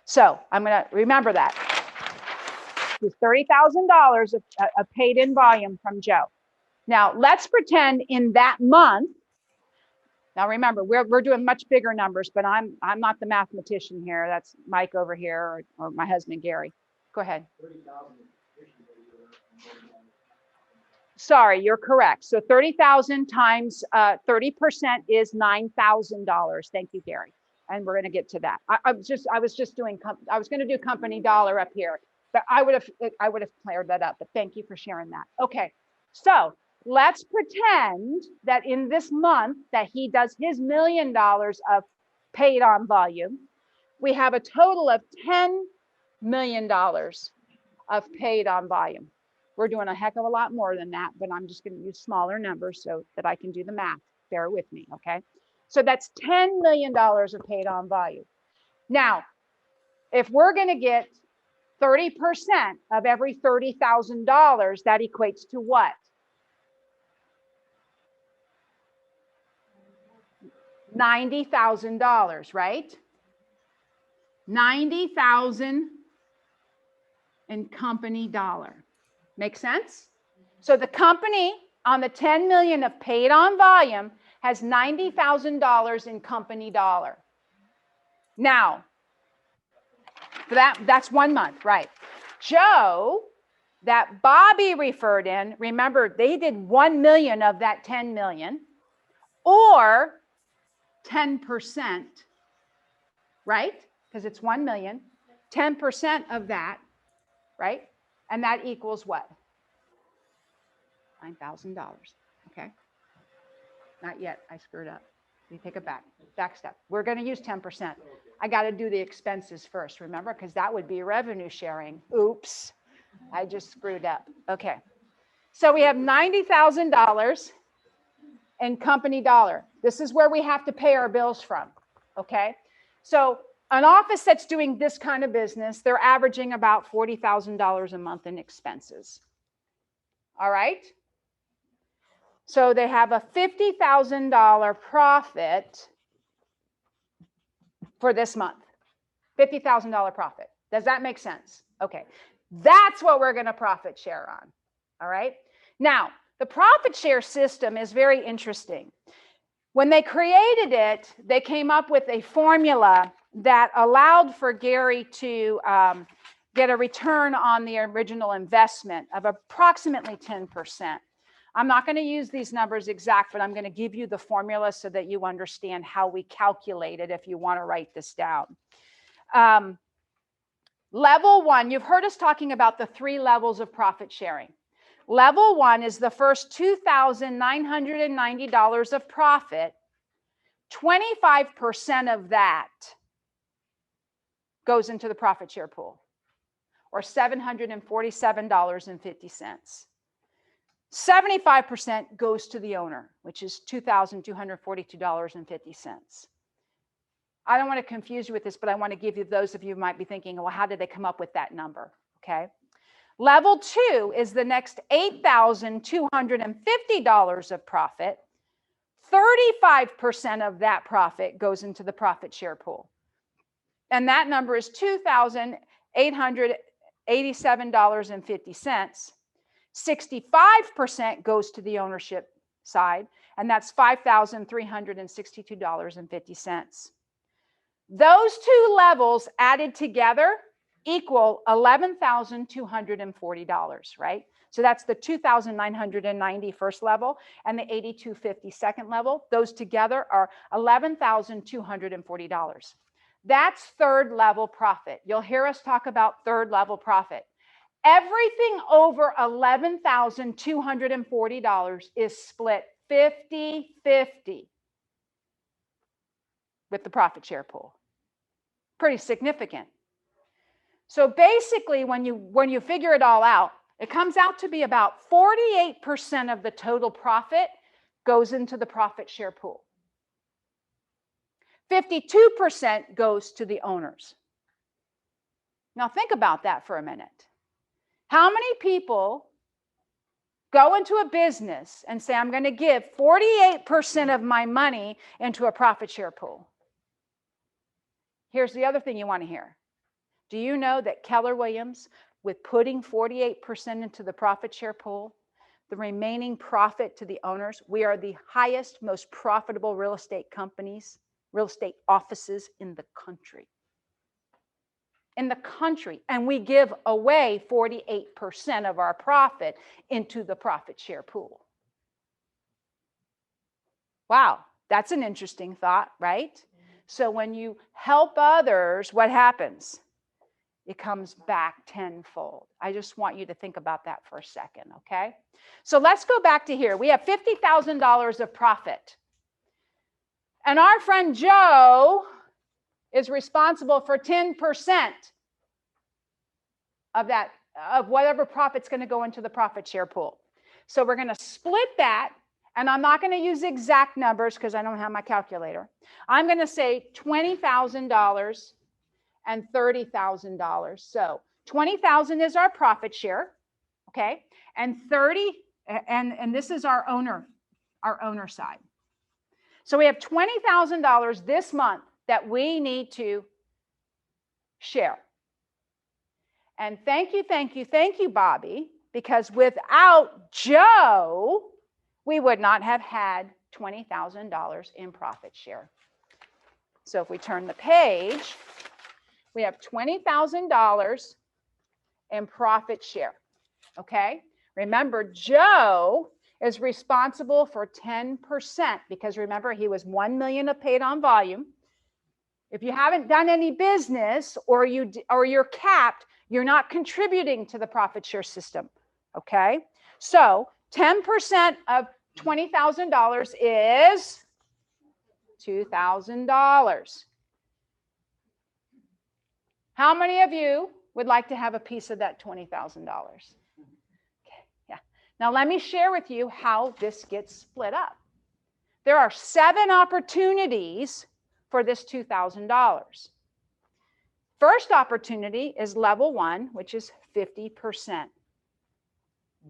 A: So I'm going to remember that. It's $30,000 of paid in volume from Joe. Now let's pretend in that month. Now remember, we're doing much bigger numbers, but I'm not the mathematician here. That's Mike over here, or my husband Gary. Go ahead.
B: 30,000.
A: Sorry, you're correct. So 30,000 times 30% is $9,000. Thank you, Gary. And we're going to get to that. I was going to do company dollar up here, but I would have cleared that up. But thank you for sharing that. Okay, so let's pretend that in this month that he does his $1 million of paid on volume. We have a total of $10 million of paid on volume. We're doing a heck of a lot more than that, but I'm just going to use smaller numbers so that I can do the math. Bear with me, okay? So that's $10 million of paid on volume. Now, if we're going to get 30% of every $30,000, that equates to what? $90,000, right? 90,000 in company dollar. Make sense? So the company on the 10 million of paid on volume has $90,000 in company dollar. Now, for that's 1 month, right? Joe, that Bobby referred in, remember they did 1 million of that 10 million, or 10%, right? Because it's 1 million, 10% of that, right? And that equals what? $9,000, okay? Not yet, I screwed up. Let me take it back. Back step. We're going to use 10%. I got to do the expenses first, remember? Because that would be revenue sharing. Oops, I just screwed up. Okay. So we have $90,000 in company dollar. This is where we have to pay our bills from, okay? So an office that's doing this kind of business, they're averaging about $40,000 a month in expenses. All right? So they have a $50,000 profit for this month. $50,000 profit. Does that make sense? Okay. That's what we're going to profit share on. All right. Now, the profit share system is very interesting. When they created it, they came up with a formula that allowed for Gary to get a return on the original investment of approximately 10%. I'm not going to use these numbers exact, but I'm going to give you the formula so that you understand how we calculate it if you want to write this down. Level one, you've heard us talking about the 3 levels of profit sharing. Level one is the first $2,990 of profit. 25% of that goes into the profit share pool, or $747.50. 75% goes to the owner, which is $2,242.50. I don't want to confuse you with this, but I want to give you, those of you who might be thinking, well, how did they come up with that number? Okay. Level 2 is the next $8,250 of profit. 35% of that profit goes into the profit share pool. And that number is $2,887.50. 65% goes to the ownership side, and that's $5,362.50. Those 2 levels added together equal $11,240, right? So that's the 2,990 first level and the 8,250 second level. Those together are $11,240. That's third level profit. You'll hear us talk about third level profit. Everything over $11,240 is split 50-50 with the profit share pool. Pretty significant. So basically, when you figure it all out, it comes out to be about 48% of the total profit goes into the profit share pool. 52% goes to the owners. Now think about that for a minute. How many people go into a business and say, I'm going to give 48% of my money into a profit share pool? Here's the other thing you want to hear. Do you know that Keller Williams, with putting 48% into the profit share pool, the remaining profit to the owners, we are the highest, most profitable real estate companies, real estate offices in the country. In the country. And we give away 48% of our profit into the profit share pool. Wow, that's an interesting thought, right? So when you help others, what happens? It comes back tenfold. I just want you to think about that for a second, okay? So let's go back to here. We have $50,000 of profit. And our friend Joe is responsible for 10% of that, of whatever profit's going to go into the profit share pool. So we're going to split that, and I'm not going to use exact numbers because I don't have my calculator. I'm going to say $20,000 and $30,000. So $20,000 is our profit share, okay? And this is our owner side. So we have $20,000 this month that we need to share. And thank you, Bobby, because without Joe, we would not have had $20,000 in profit share. So if we turn the page, we have $20,000 in profit share, okay? Remember, Joe is responsible for 10% because remember, he was $1 million of paid on volume. If you haven't done any business or you're capped, you're not contributing to the profit share system, okay? So 10% of $20,000 is $2,000. How many of you would like to have a piece of that $20,000? Okay, yeah. Now let me share with you how this gets split up. There are 7 opportunities for this $2,000. First opportunity is level 1, which is 50%.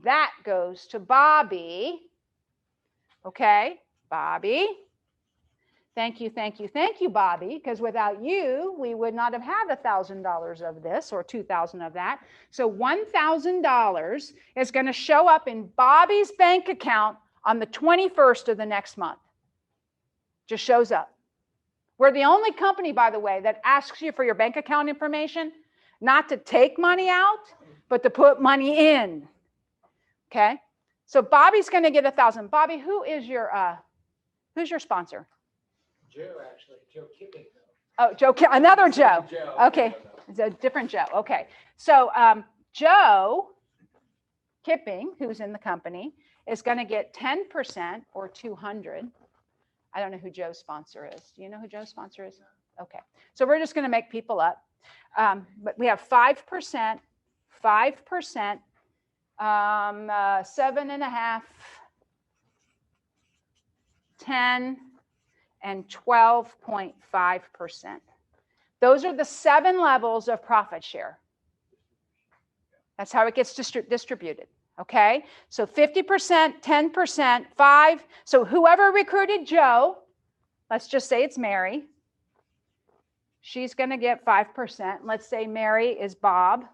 A: That goes to Bobby. Okay, Bobby. Thank you, Bobby, because without you, we would not have had $1,000 of this or 2,000 of that. So $1,000 is going to show up in Bobby's bank account on the 21st of the next month. Just shows up. We're the only company, by the way, that asks you for your bank account information, not to take money out, but to put money in. Okay? So Bobby's going to get 1,000. Bobby, who's your sponsor?
B: Joe, actually, Joe Kipping.
A: Oh, Joe, another Joe.
B: Joe.
A: Okay, it's a different Joe. Okay, so Joe Kipping, who's in the company, is going to get 10% or 200. I don't know who Joe's sponsor is. Do you know who Joe's sponsor is? Okay, so we're just going to make people up. But we have 5%, 5%, 7.5%, 10%, and 12.5%. Those are the 7 levels of profit share. That's how it gets distributed. Okay, so 50%, 10%, 5%. So whoever recruited Joe, let's just say it's Mary. She's going to get 5%. Let's say Mary is Bob.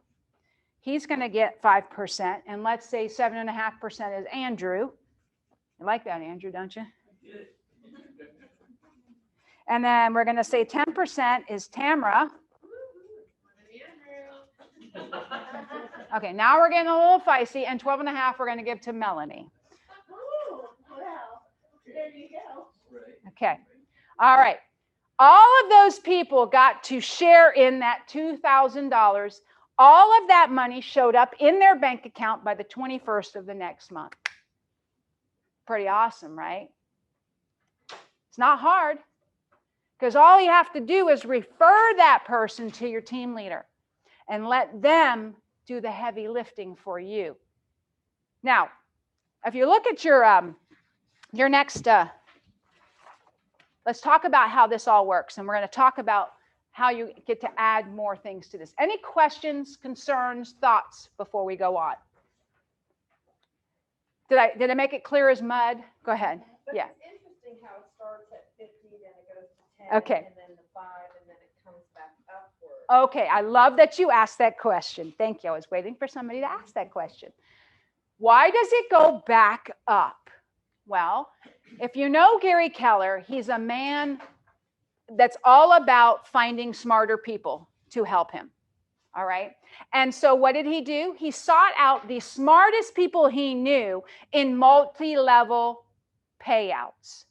A: He's going to get 5%. And let's say 7.5% is Andrew. You like that, Andrew, don't you? And then we're going to say 10% is Tamara. Okay, now we're getting a little feisty. And 12.5% we're going to give to Melanie.
D: Ooh, wow. There you go.
A: Okay. All right. All of those people got to share in that $2,000. All of that money showed up in their bank account by the 21st of the next month. Pretty awesome, right? It's not hard, because all you have to do is refer that person to your team leader and let them do the heavy lifting for you. Now, if you look at your next, let's talk about how this all works. And we're going to talk about how you get to add more things to this. Any questions, concerns, thoughts before we go on? Did I make it clear as mud? Go ahead.
G: But
A: Yeah.
G: it's interesting how it starts at 50, then it goes to 10,
A: Okay.
G: and then the 5, and then it comes back upward.
A: Okay, I love that you asked that question. Thank you. I was waiting for somebody to ask that question. Why does it go back up? Well, if you know Gary Keller, he's a man that's all about finding smarter people to help him. All right. And so what did he do? He sought out the smartest people he knew in multi-level payouts.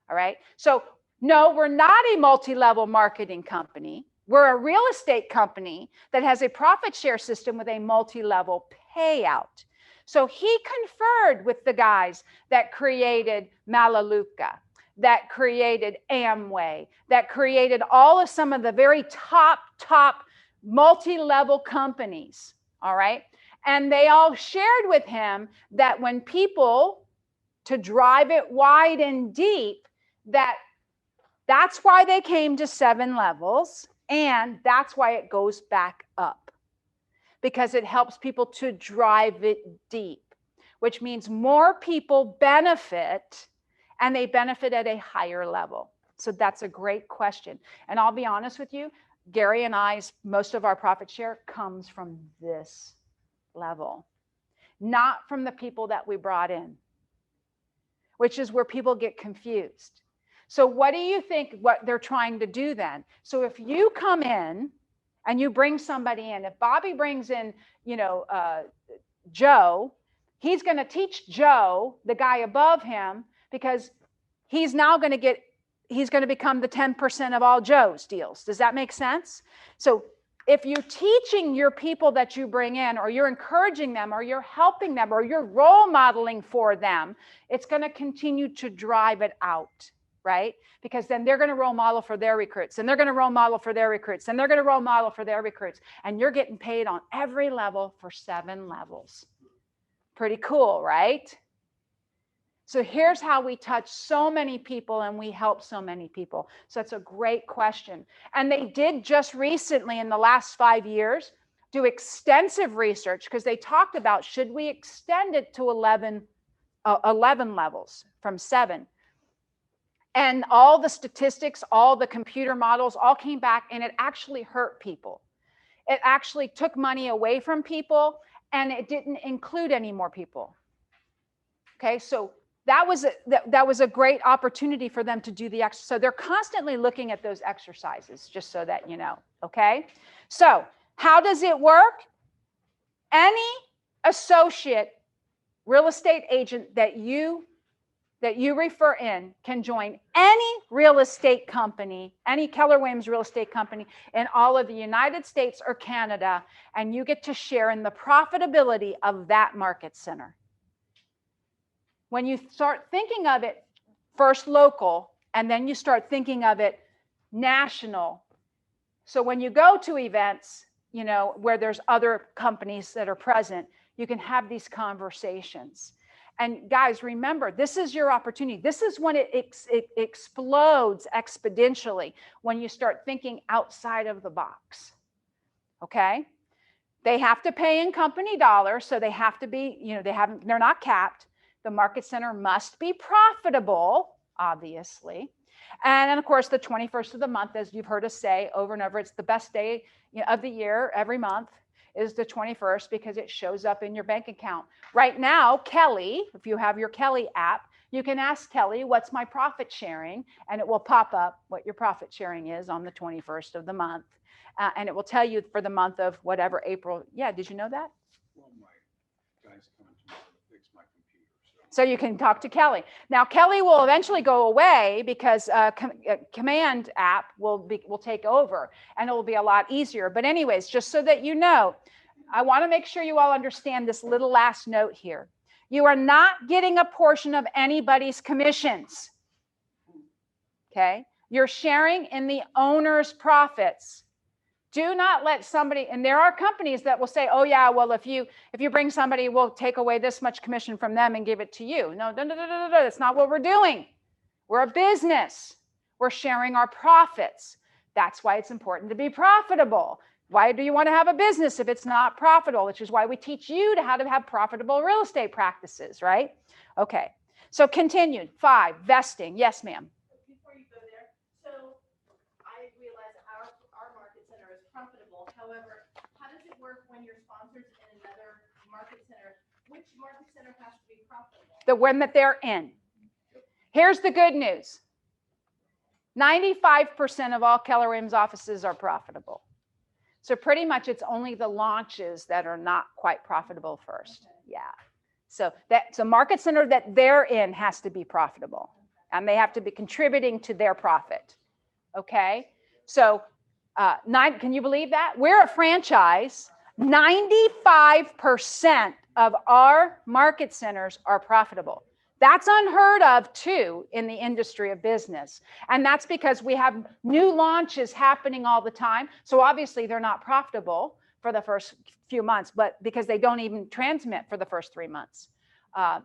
A: All right. So no, we're not a multi-level marketing company. We're a real estate company that has a profit share system with a multi-level payout. So he conferred with the guys that created Malaluka, that created Amway, that created all of some of the very top multi-level companies, all right? And they all shared with him that when people, to drive it wide and deep, that's why they came to 7 levels, and that's why it goes back up, because it helps people to drive it deep, which means more people benefit, and they benefit at a higher level. So that's a great question. And I'll be honest with you, Gary and I's, most of our profit share comes from this level, not from the people that we brought in, which is where people get confused. So what do you think what they're trying to do then? So if you come in and you bring somebody in, if Bobby brings in, Joe, he's going to teach Joe, the guy above him, because he's now going to become the 10% of all Joe's deals. Does that make sense? So if you're teaching your people that you bring in, or you're encouraging them, or you're helping them, or you're role modeling for them, it's going to continue to drive it out, right? Because then they're going to role model for their recruits, and they're going to role model for their recruits, and they're going to role model for their recruits. And you're getting paid on every level for 7 levels. Pretty cool, right? So here's how we touch so many people and we help so many people. So that's a great question. And they did just recently, in the last 5 years, do extensive research, because they talked about, should we extend it to 11 levels from 7? And all the statistics, all the computer models all came back, and it actually hurt people. It actually took money away from people, and it didn't include any more people. Okay, so that was a great opportunity for them to do the exercise. So they're constantly looking at those exercises, just so that you know. Okay, so how does it work? Any associate real estate agent that you refer in can join any real estate company, any Keller Williams real estate company in all of the United States or Canada, and you get to share in the profitability of that market center. When you start thinking of it first local, and then you start thinking of it national. So when you go to events, you know, where there's other companies that are present, you can have these conversations. And guys, remember, this is your opportunity. This is when it explodes exponentially, when you start thinking outside of the box. Okay? They have to pay in company dollars, so they have to be, you know, they're not capped. The market center must be profitable, obviously. And then, of course, the 21st of the month, as you've heard us say over and over, it's the best day of the year every month is the 21st because it shows up in your bank account. Right now, Kelly, if you have your Kelly app, you can ask Kelly, what's my profit sharing? And it will pop up what your profit sharing is on the 21st of the month. And it will tell you for the month of whatever, April. Yeah, did you know that?
C: Well, my guy's coming tomorrow to fix my computer.
A: So you can talk to Kelly. Now, Kelly will eventually go away because Command app will take over, and it will be a lot easier. But anyways, just so that you know, I want to make sure you all understand this little last note here. You are not getting a portion of anybody's commissions. Okay? You're sharing in the owner's profits. Do not let somebody, and there are companies that will say, oh yeah, well, if you bring somebody, we'll take away this much commission from them and give it to you. No, that's not what we're doing. We're a business. We're sharing our profits. That's why it's important to be profitable. Why do you want to have a business if it's not profitable? Which is why we teach you how to have profitable real estate practices, right? Okay, so continued. 5, vesting. Yes, ma'am.
D: Before you go there, so I realize our market center is profitable. However, how does it work when you're sponsored in another market center? Which market center has to be profitable?
A: The one that they're in. Here's the good news. 95% of all Keller Williams offices are profitable. So pretty much it's only the launches that are not quite profitable first. Yeah. So that's a market center that they're in has to be profitable, and they have to be contributing to their profit. Okay. So can you believe that? We're a franchise. 95% of our market centers are profitable. That's unheard of, too, in the industry of business. And that's because we have new launches happening all the time. So obviously, they're not profitable for the first few months, but because they don't even transmit for the first 3 months.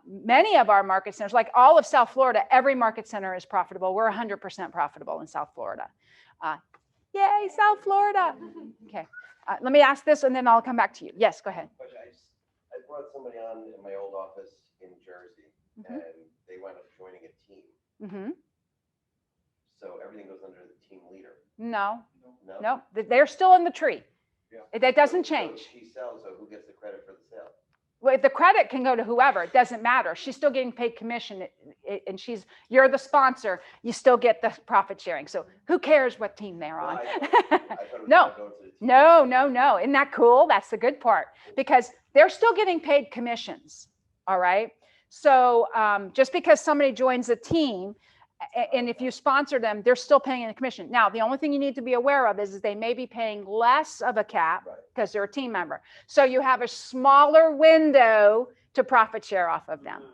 A: Many of our market centers, like all of South Florida, every market center is profitable. We're 100% profitable in South Florida. Yay, South Florida. Okay. Let me ask this, and then I'll come back to you. Yes, go ahead.
H: I brought somebody on in my old office in Jersey. Mm-hmm. And they wound up joining a team. Mm-hmm. So everything goes under the team leader. No. They're still in the tree. Yeah. That doesn't change. So she sells, so who gets the credit for the sale?
A: Well, the credit can go to whoever. It doesn't matter. She's still getting paid commission, and you're the sponsor. You still get the profit sharing. So who cares what team they're on? I thought No. Isn't that cool? That's the good part, because they're still getting paid commissions. All right. So just because somebody joins a team, and if you sponsor them, they're still paying a commission. Now, the only thing you need to be aware of is they may be paying less of a cap because they're a team member. So you have a smaller window to profit share off of them.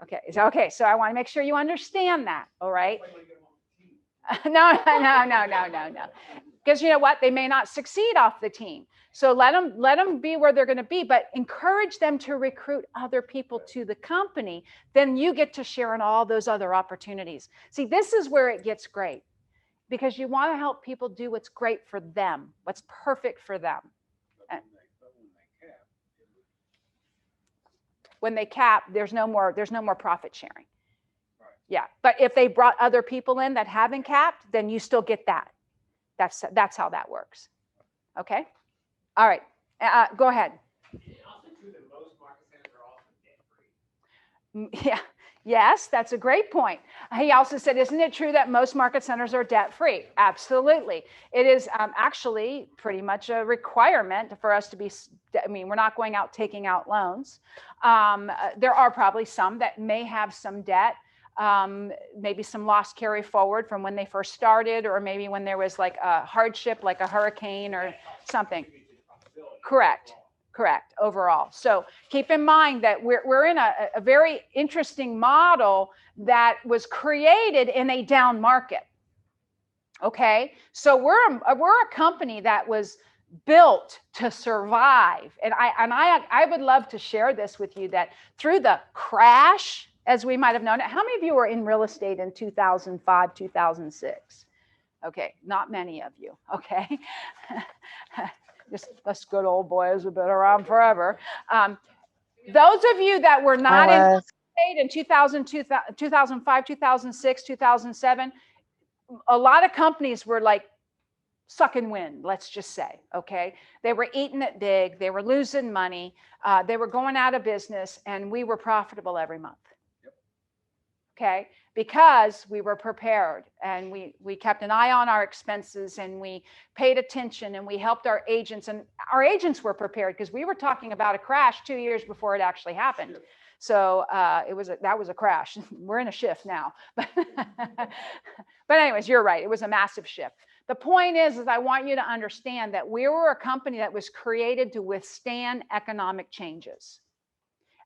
A: Okay. So I want to make sure you understand that. All right. No. Because you know what? They may not succeed off the team. So let them be where they're going to be, but encourage them to recruit other people to the company. Then you get to share in all those other opportunities. See, this is where it gets great, because you want to help people do what's great for them, what's perfect for them. When they cap, there's no more profit sharing. Yeah, but if they brought other people in that haven't capped, then you still get that. That's how that works. Okay. All right. Go ahead.
B: It's also true that most market centers are also debt-free.
A: Yeah. Yes, that's a great point. He also said, isn't it true that most market centers are debt-free? Absolutely. It is actually pretty much a requirement for us to be, I mean, we're not going out taking out loans. There are probably some that may have some debt, maybe some loss carry forward from when they first started, or maybe when there was like a hardship, like a hurricane or something. Correct. Correct, overall. So keep in mind that we're in a very interesting model that was created in a down market. Okay, so we're a company that was built to survive, and I would love to share this with you, that through the crash, as we might have known it. How many of you were in real estate in 2005, 2006? Okay, not many of you. Okay. Just us good old boys who've been around forever. Those of you that were not in real estate in 2005, 2006, 2007, a lot of companies were like sucking wind, let's just say, okay? They were eating it big. They were losing money. They were going out of business, and we were profitable every month. Okay, because we were prepared, and we kept an eye on our expenses, and we paid attention, and we helped our agents, and our agents were prepared because we were talking about a crash 2 years before it actually happened. So that was a crash. We're in a shift now. But anyways, you're right. It was a massive shift. The point is I want you to understand that we were a company that was created to withstand economic changes.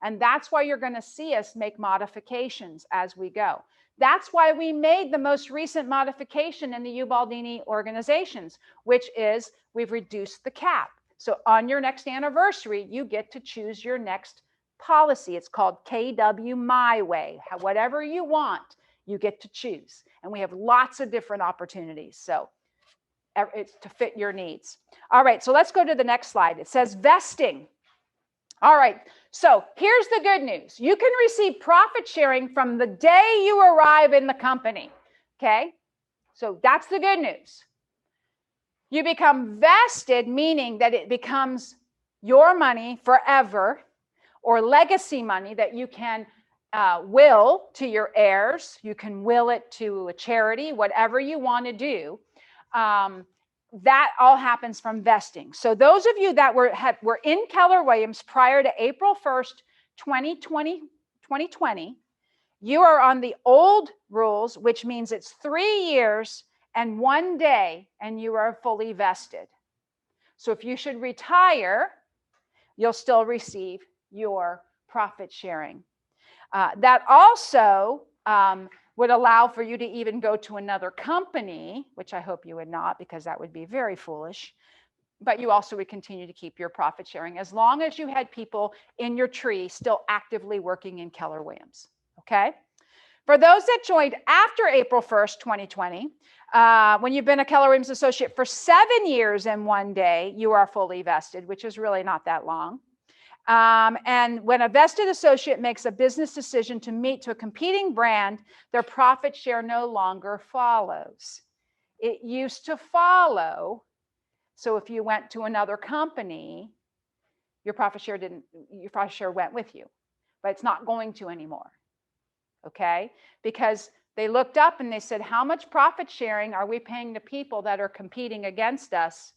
A: And that's why you're going to see us make modifications as we go. That's why we made the most recent modification in the Ubaldini organizations, which is we've reduced the cap. So on your next anniversary, you get to choose your next policy. It's called KW My Way. Whatever you want, you get to choose. And we have lots of different opportunities. So it's to fit your needs. All right, so let's go to the next slide. It says vesting. All right, so here's the good news. You can receive profit sharing from the day you arrive in the company, okay? So that's the good news. You become vested, meaning that it becomes your money forever, or legacy money that you can will to your heirs. You can will it to a charity, whatever you want to do. That all happens from vesting. So those of you that were in Keller Williams prior to April 1st, 2020, you are on the old rules, which means it's 3 years and 1 day, and you are fully vested. So if you should retire, you'll still receive your profit sharing. That also would allow for you to even go to another company, which I hope you would not, because that would be very foolish. But you also would continue to keep your profit sharing as long as you had people in your tree still actively working in Keller Williams. Okay? For those that joined after April 1st, 2020, when you've been a Keller Williams associate for 7 years and 1 day, you are fully vested, which is really not that long. And when a vested associate makes a business decision to meet to a competing brand, their profit share no longer follows. It used to follow. So if you went to another company, your profit share went with you, but it's not going to anymore. Okay? Because they looked up and they said, how much profit sharing are we paying to people that are competing against us?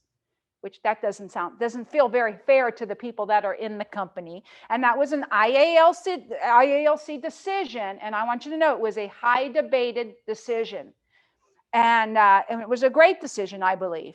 A: Which that doesn't feel very fair to the people that are in the company. And that was an IALC decision. And I want you to know it was a high debated decision. And it was a great decision, I believe.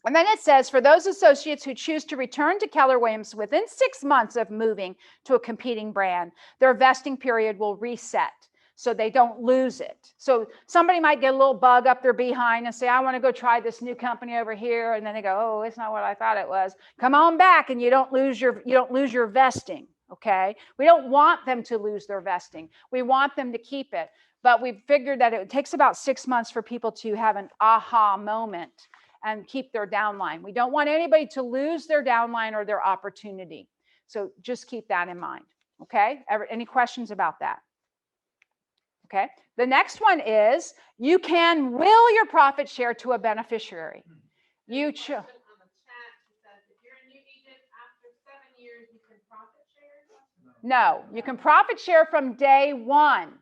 A: And then it says, for those associates who choose to return to Keller Williams within 6 months of moving to a competing brand, their vesting period will reset, so they don't lose it. So somebody might get a little bug up their behind and say, I want to go try this new company over here. And then they go, oh, it's not what I thought it was. Come on back, and you don't lose your vesting. Okay. We don't want them to lose their vesting. We want them to keep it. But we figured that it takes about 6 months for people to have an aha moment and keep their downline. We don't want anybody to lose their downline or their opportunity. So just keep that in mind. Okay. Any questions about that? Okay. The next one is you can will your profit share to a beneficiary. You choose.
E: On the chat, she says, if you're a new agent after 7 years, you can profit share.
A: No, you can profit share from day one.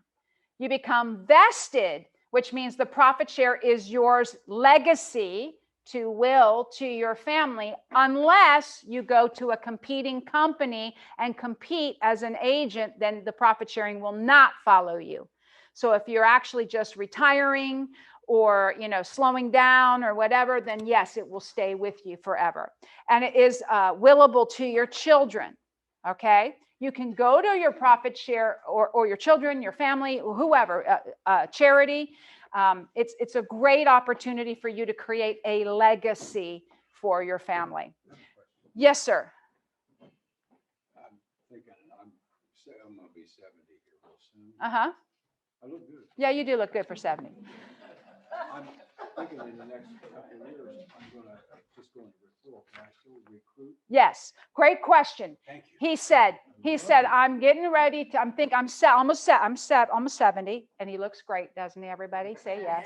A: You become vested, which means the profit share is yours legacy to will to your family, unless you go to a competing company and compete as an agent, then the profit sharing will not follow you. So if you're actually just retiring or slowing down or whatever, then yes, it will stay with you forever. And it is willable to your children. Okay, you can go to your profit share or your children, your family, whoever, charity. It's a great opportunity for you to create a legacy for your family. Yes, sir.
C: I'm thinking I'm going to be 70 here real soon.
A: Uh-huh.
C: I look good.
A: Yeah, you do look good for 70.
C: I'm thinking in the next couple of years, I'm going to just go into referral. Can I still recruit?
A: Yes. Great question.
C: Thank you.
A: He said, I'm getting ready to, almost 70. And he looks great, doesn't he, everybody? Say yes.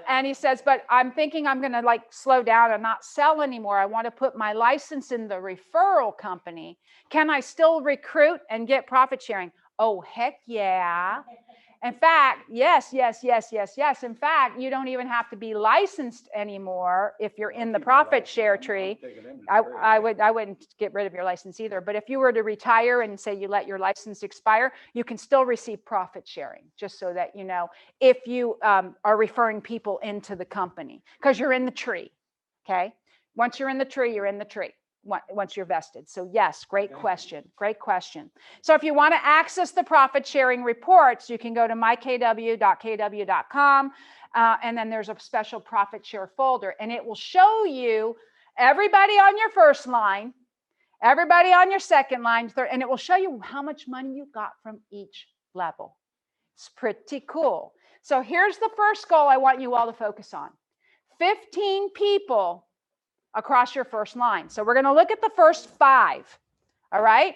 A: And he says, but I'm thinking I'm going to slow down and not sell anymore. I want to put my license in the referral company. Can I still recruit and get profit sharing? Oh, heck yeah. In fact, yes. In fact, you don't even have to be licensed anymore if you're in the profit share tree. I wouldn't get rid of your license either. But if you were to retire and say you let your license expire, you can still receive profit sharing, just so that you know, if you are referring people into the company, because you're in the tree. Okay. Once you're in the tree, you're in the tree. Once you're vested. So yes, great question. Great question. So if you want to access the profit sharing reports, you can go to mykw.kw.com and then there's a special profit share folder and it will show you everybody on your first line, everybody on your second line, third, and it will show you how much money you got from each level. It's pretty cool. So here's the first goal I want you all to focus on. 15 people across your first line. So we're going to look at the first 5. All right.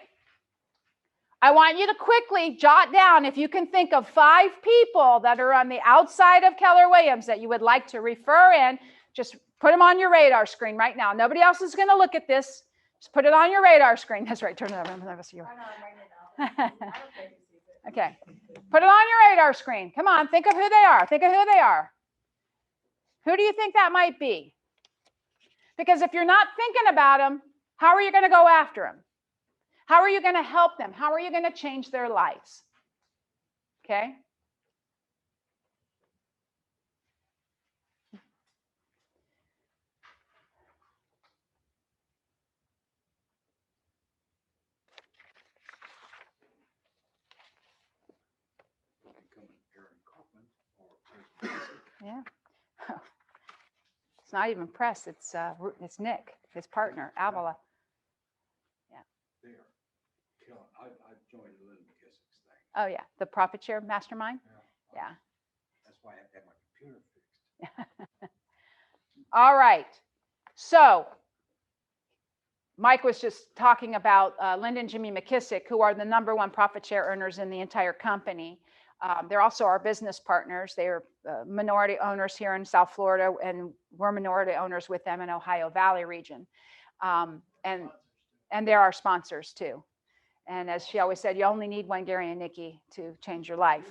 A: I want you to quickly jot down, if you can think of 5 people that are on the outside of Keller Williams that you would like to refer in, just put them on your radar screen right now. Nobody else is going to look at this. Just put it on your radar screen. That's right. Turn it over. Okay. Put it on your radar screen. Come on. Think of who they are. Think of who they are. Who do you think that might be? Because if you're not thinking about them, how are you going to go after them? How are you going to help them? How are you going to change their lives? Okay? Yeah. It's not even press. It's Nick, his partner, Avila. Yeah.
C: They are killing. I've joined Linda McKissick's thing.
A: Oh yeah, the profit share mastermind. Yeah.
C: That's why I have to have my computer fixed.
A: All right. So Mike was just talking about Linda and Jimmy McKissick, who are the #1 profit share earners in the entire company. They're also our business partners. They are minority owners here in South Florida, and we're minority owners with them in Ohio Valley region. And they're our sponsors too. And as she always said, you only need one Gary and Nikki to change your life.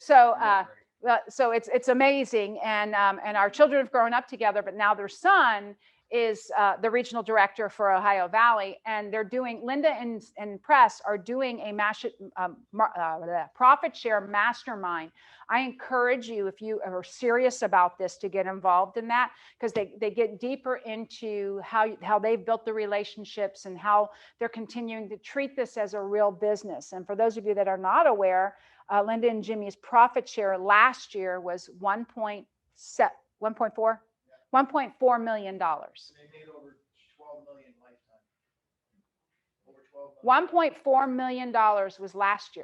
A: So it's amazing, and our children have grown up together, but now their son is the regional director for Ohio Valley, and they're doing, Linda and Press are doing a profit share mastermind. I encourage you, if you are serious about this, to get involved in that, because they get deeper into how they've built the relationships and how they're continuing to treat this as a real business. And for those of you that are not aware, Linda and Jimmy's profit share last year was $1.4 million.
F: They made over 12 million lifetime. Over 12 million.
A: $1.4 million was last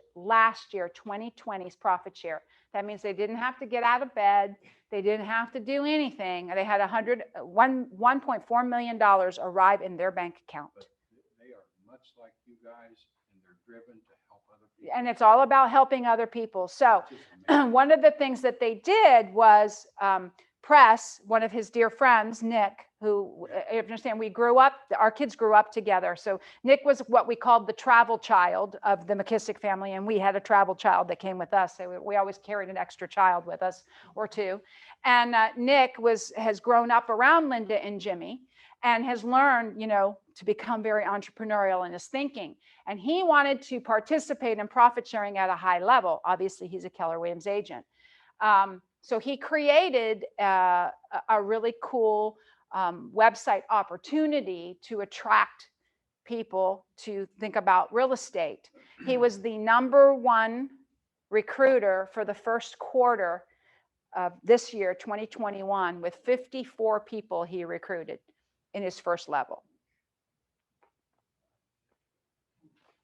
A: year, 2020's profit share. That means they didn't have to get out of bed. They didn't have to do anything. They had $1.4 million arrive in their bank account.
C: But they are much much like you guys, and they're driven to help other people.
A: And it's all about helping other people. So
C: It's just amazing.
A: one of the things that they did was press one of his dear friends, Nick, who, you understand, our kids grew up together. So Nick was what we called the travel child of the McKissick family, and we had a travel child that came with us. So we always carried an extra child with us or two. And Nick has grown up around Linda and Jimmy and has learned, to become very entrepreneurial in his thinking. And he wanted to participate in profit sharing at a high level. Obviously, he's a Keller Williams agent. So he created a really cool website opportunity to attract people to think about real estate. He was the #1 recruiter for the first quarter of this year, 2021, with 54 people he recruited in his first level.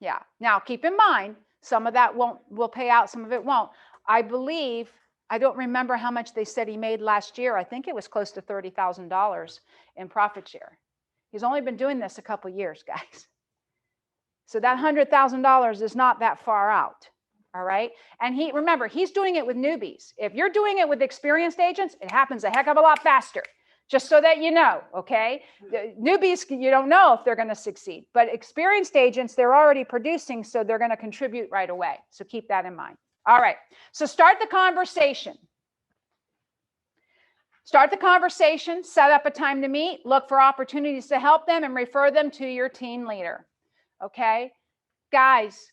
A: Yeah. Now, keep in mind, some of that will pay out, some of it won't. I don't remember how much they said he made last year. I think it was close to $30,000 in profit share. He's only been doing this a couple years, guys. So that $100,000 is not that far out. All right. And remember, he's doing it with newbies. If you're doing it with experienced agents, it happens a heck of a lot faster. Just so that you know, okay? The newbies, you don't know if they're going to succeed. But experienced agents, they're already producing, so they're going to contribute right away. So keep that in mind. All right. So start the conversation. Start the conversation, set up a time to meet, look for opportunities to help them, and refer them to your team leader. Okay? Guys,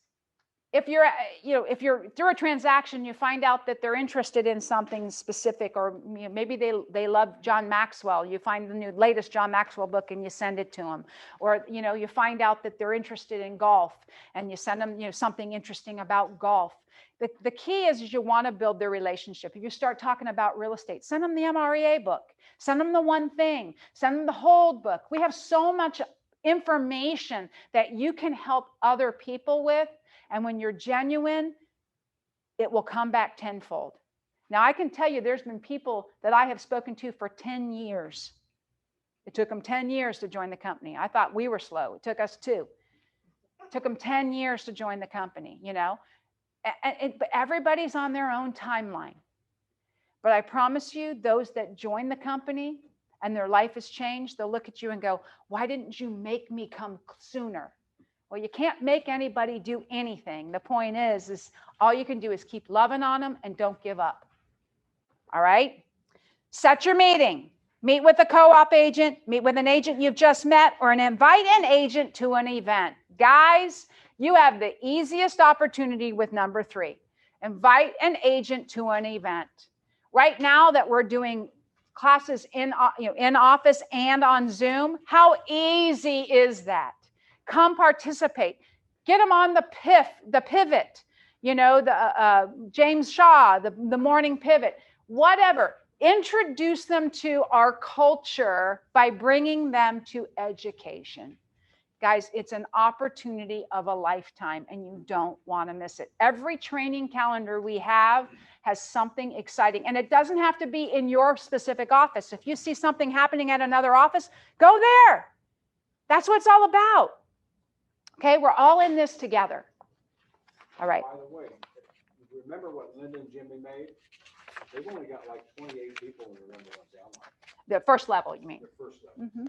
A: if you're through a transaction, you find out that they're interested in something specific, or maybe they love John Maxwell. You find the latest John Maxwell book and you send it to them, or you find out that they're interested in golf and you send them something interesting about golf. The key is you want to build their relationship. If you start talking about real estate, send them the MREA book, send them the One Thing, send them the Hold book. We have so much information that you can help other people with. And when you're genuine, it will come back tenfold. Now, I can tell you there's been people that I have spoken to for 10 years. It took them 10 years to join the company. I thought we were slow. It took us 2. It took them 10 years to join the company, But everybody's on their own timeline. But I promise you, those that join the company and their life has changed, they'll look at you and go, why didn't you make me come sooner? Well, you can't make anybody do anything. The point is all you can do is keep loving on them and don't give up. All right? Set your meeting. Meet with a co-op agent, meet with an agent you've just met, or invite an agent to an event. Guys, you have the easiest opportunity with number 3. Invite an agent to an event. Right now that we're doing classes in office and on Zoom, how easy is that? Come participate. Get them on the pivot, James Shaw, the morning pivot, whatever. Introduce them to our culture by bringing them to education. Guys, it's an opportunity of a lifetime, and you don't want to miss it. Every training calendar we have has something exciting, and it doesn't have to be in your specific office. If you see something happening at another office, go there. That's what it's all about. Okay, we're all in this together. All right.
C: By the way, remember what Linda and Jimmy made? They've only got like 28 people in the number one downline.
A: The first level, you mean?
C: The first level.
A: Mm-hmm.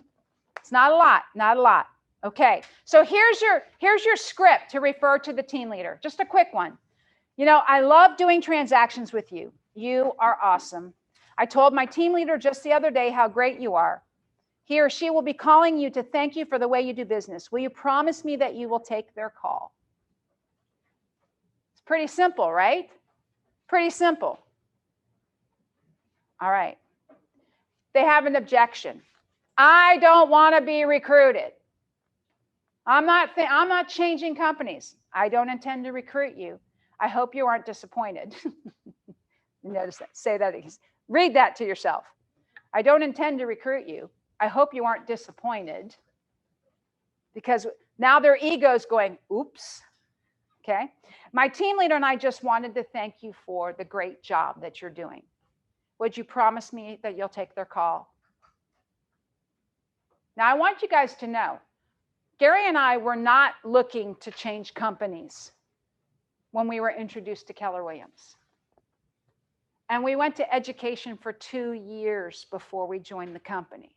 A: It's not a lot. Okay, so here's your script to refer to the team leader. Just a quick one. I love doing transactions with you. You are awesome. I told my team leader just the other day how great you are. He or she will be calling you to thank you for the way you do business. Will you promise me that you will take their call? It's pretty simple, right? Pretty simple. All right. They have an objection. I don't want to be recruited. I'm not changing companies. I don't intend to recruit you. I hope you aren't disappointed. Notice that. Say that. Read that to yourself. I don't intend to recruit you. I hope you aren't disappointed, because now their ego's going, oops. Okay. My team leader and I just wanted to thank you for the great job that you're doing. Would you promise me that you'll take their call? Now, I want you guys to know, Gary and I were not looking to change companies when we were introduced to Keller Williams. And we went to education for 2 years before we joined the company.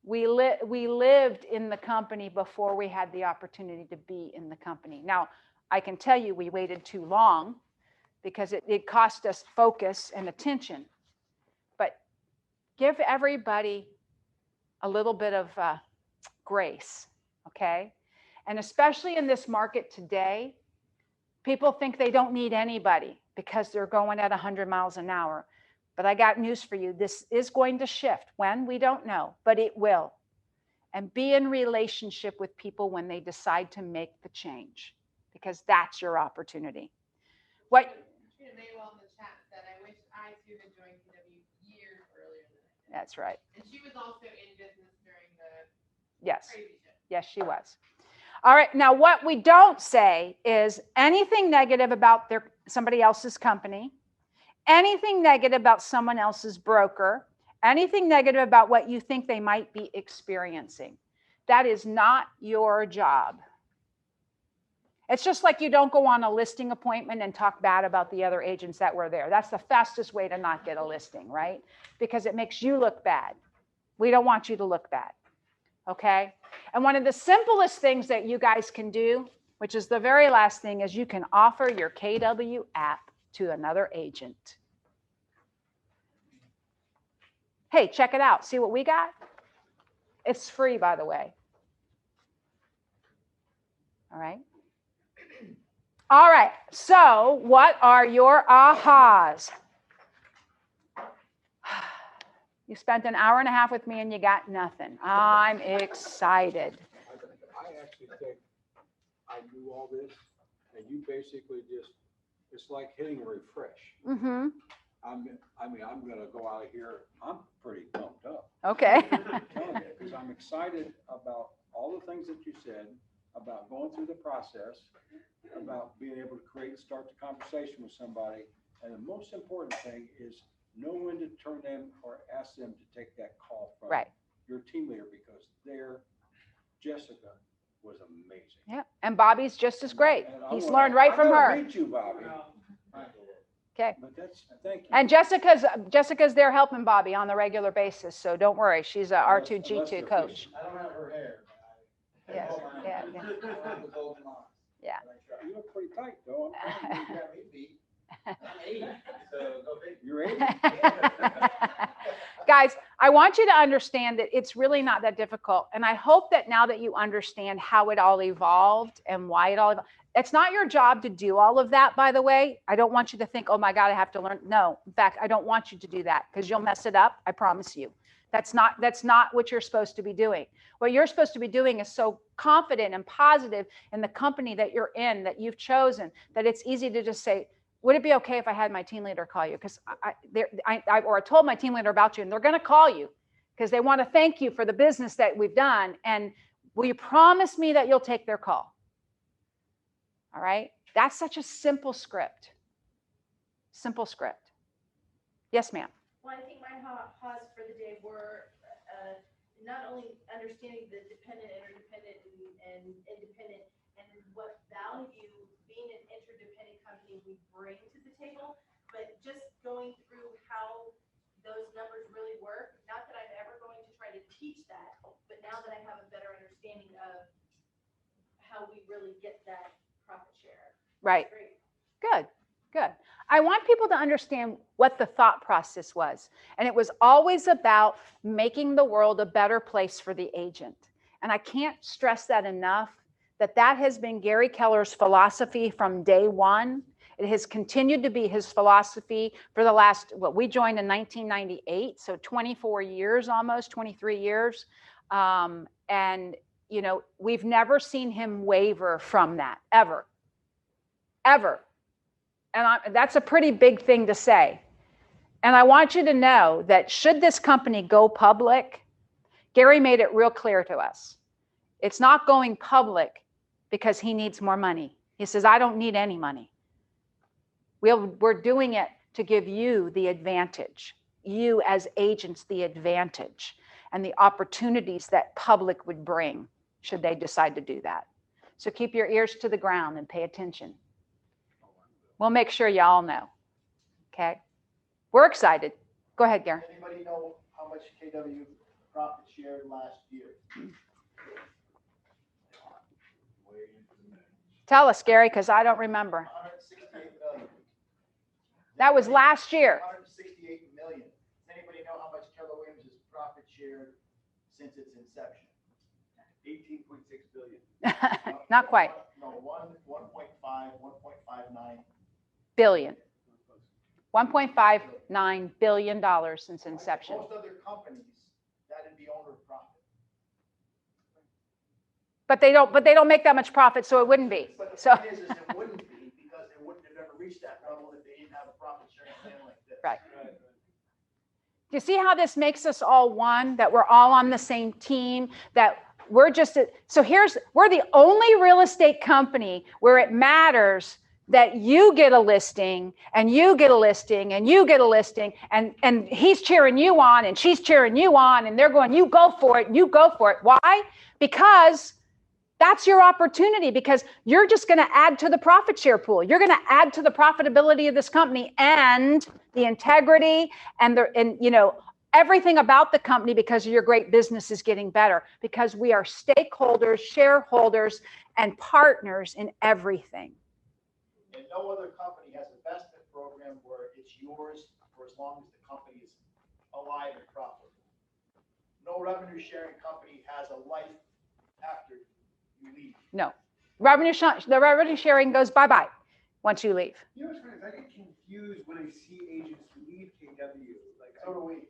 A: We lived in the company before we had the opportunity to be in the company. Now, I can tell you we waited too long because it cost us focus and attention. But give everybody a little bit of grace, okay? And especially in this market today, people think they don't need anybody because they're going at 100 miles an hour. But I got news for you. This is going to shift. When? We don't know, but it will. And be in relationship with people when they decide to make the change, because that's your opportunity. What?
E: Maywell in the chat said, I wish I too had joined KW years earlier than I did.
A: That's right.
E: And she was also in business during the
A: Yes.
E: crazy shit.
A: Yes, she was. All right. Now, what we don't say is anything negative about somebody else's company, anything negative about someone else's broker, anything negative about what you think they might be experiencing. That is not your job. It's just like you don't go on a listing appointment and talk bad about the other agents that were there. That's the fastest way to not get a listing, right? Because it makes you look bad. We don't want you to look bad. Okay? And one of the simplest things that you guys can do, which is the very last thing, is you can offer your KW app to another agent. Hey, check it out. See what we got? It's free, by the way. All right. All right. So what are your ahas? You spent an hour and a half with me and you got nothing. I'm excited.
C: I actually think I knew all this, and you basically just, it's like hitting a refresh.
A: Mm-hmm.
C: I'm gonna go out of here, I'm pretty pumped up.
A: Okay.
C: I'm telling you, because I'm excited about all the things that you said, about going through the process, about being able to start the conversation with somebody. And the most important thing is know when to turn them or ask them to take that call from your team leader, because Jessica was amazing.
A: Yeah, and Bobby's just as great.
C: And
A: He's learned right from her.
C: Meet you, Bobby.
A: Okay.
C: But thank you.
A: And Jessica's there helping Bobby on the regular basis, so don't worry. She's a R2G2 coach.
B: I don't have her hair.
A: Yes. Yeah. Yeah.
C: You look pretty tight, though.
B: I'm 80, so go big.
C: You're 80?
A: Guys, I want you to understand that it's really not that difficult. And I hope that now that you understand how it all evolved and why it all evolved, it's not your job to do all of that, by the way. I don't want you to think, oh my God, I have to learn. No, in fact, I don't want you to do that because you'll mess it up. I promise you. That's not what you're supposed to be doing. What you're supposed to be doing is so confident and positive in the company that you're in, that you've chosen, that it's easy to just say, would it be okay if I had my team leader call you? Because I told my team leader about you, and they're going to call you because they want to thank you for the business that we've done. And will you promise me that you'll take their call? All right. That's such a simple script. Simple script. Yes, ma'am.
D: Well, I think my ha's for the day were not only understanding the dependent, interdependent, and independent, and what value being an interdependent company we bring to the table, but just going through how those numbers really work. Not that I'm ever going to try to teach that, but now that I have a better understanding of how we really get that profit share.
A: Right. Good. Good. I want people to understand what the thought process was. And it was always about making the world a better place for the agent. And I can't stress that enough, that has been Gary Keller's philosophy from day one. It has continued to be his philosophy for the last, we joined in 1998, so 24 years, almost 23 years. And, you know, we've never seen him waver from that, ever. Ever. And that's a pretty big thing to say. And I want you to know that should this company go public, Gary made it real clear to us. It's not going public because he needs more money. He says, I don't need any money. We're doing it to give you the advantage, you as agents the advantage. and the opportunities that public would bring should they decide to do that. So keep your ears to the ground and pay attention. We'll make sure y'all know. Okay? We're excited. Go ahead, Garen.
I: Anybody know how much KW profit shared last year?
A: Tell us, Gary, because I don't remember.
I: 168 million.
A: That was last year.
I: 168 million. Does anybody know how much Keller Williams has profit shared since its inception?
F: 18.6 billion.
A: Not quite.
I: No, 1.5, 1.59.
A: Billion. $1.59 billion since inception.
I: Most other companies, that'd be owner profit.
A: But they don't make that much profit, so it wouldn't be.
I: But the
A: So
I: point is it wouldn't be because they wouldn't have ever reached that level if they didn't have a profit sharing plan like this.
A: right. Do you see how this makes us all one? That we're all on the same team, that we're just, so we're the only real estate company where it matters that you get a listing and you get a listing and you get a listing and he's cheering you on and she's cheering you on and they're going, you go for it, you go for it. Why? Because that's your opportunity, because you're just going to add to the profit share pool. You're going to add to the profitability of this company and the integrity and everything about the company, because your great business is getting better, because we are stakeholders, shareholders, and partners in everything.
I: And no other company has a vested program where it's yours for as long as the company is alive and profitable. No revenue sharing company has a life after you leave.
A: No. The revenue sharing goes bye-bye once you leave.
F: You know what's funny is I get confused when I see agents leave KW. Like,
I: So do we.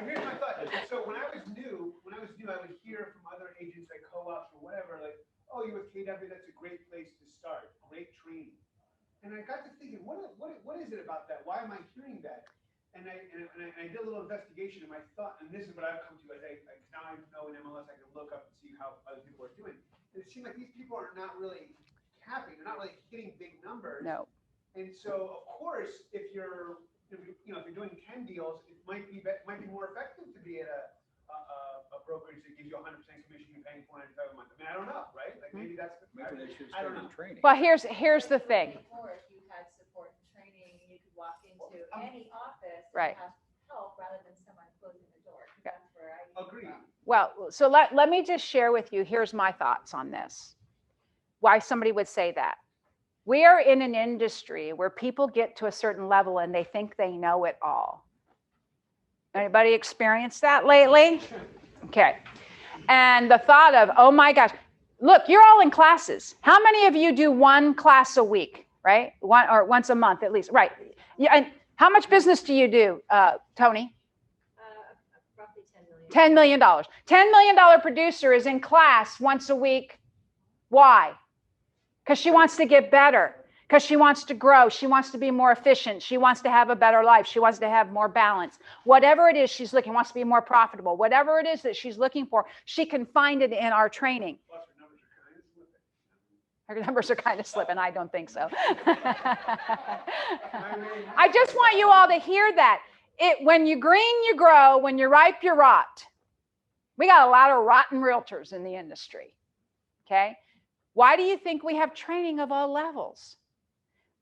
F: Here's my thought. So when I was new, I would hear from other agents like co-ops or whatever, like, oh, you're with KW, that's a great place to start, great training. And I got to thinking, what is it about that? Why am I hearing that? And I did a little investigation, and my thought, and this is what I've come to, as now I know in MLS I can look up and see how other people are doing. It seemed like these people are not really capping, they're not really hitting big numbers.
A: No.
F: And so, of course, if you're doing 10 deals, it might be more effective to be at a brokerage that gives you 100% commission, you're paying $495 a month. I mean, I don't know, right? Like maybe that's.
C: Maybe they should
F: I
C: start
F: don't know.
C: in training.
A: Well, here's the thing.
G: Or if you had support and training, you could walk into any office
A: Right.
G: and have help rather than someone closing the door. That's where I
F: Agreed.
A: Well, so let me just share with you, here's my thoughts on this. Why somebody would say that. We are in an industry where people get to a certain level and they think they know it all. Anybody experienced that lately? Okay. And the thought of, oh my gosh, look, you're all in classes. How many of you do one class a week, right? One or once a month at least, right? Yeah. And how much business do you do, Tony?
G: roughly $10 million.
A: $10 million. $10 million producer is in class once a week. Why? Because she wants to get better. Because she wants to grow. She wants to be more efficient. She wants to have a better life. She wants to have more balance. Whatever it is she's looking, wants to be more profitable. Whatever it is that she's looking for, she can find it in our training. Her numbers are kind of slipping. I don't think so. I just want you all to hear that. When you're green, you grow. When you're ripe, you rot. We got a lot of rotten realtors in the industry. Okay? Why do you think we have training of all levels?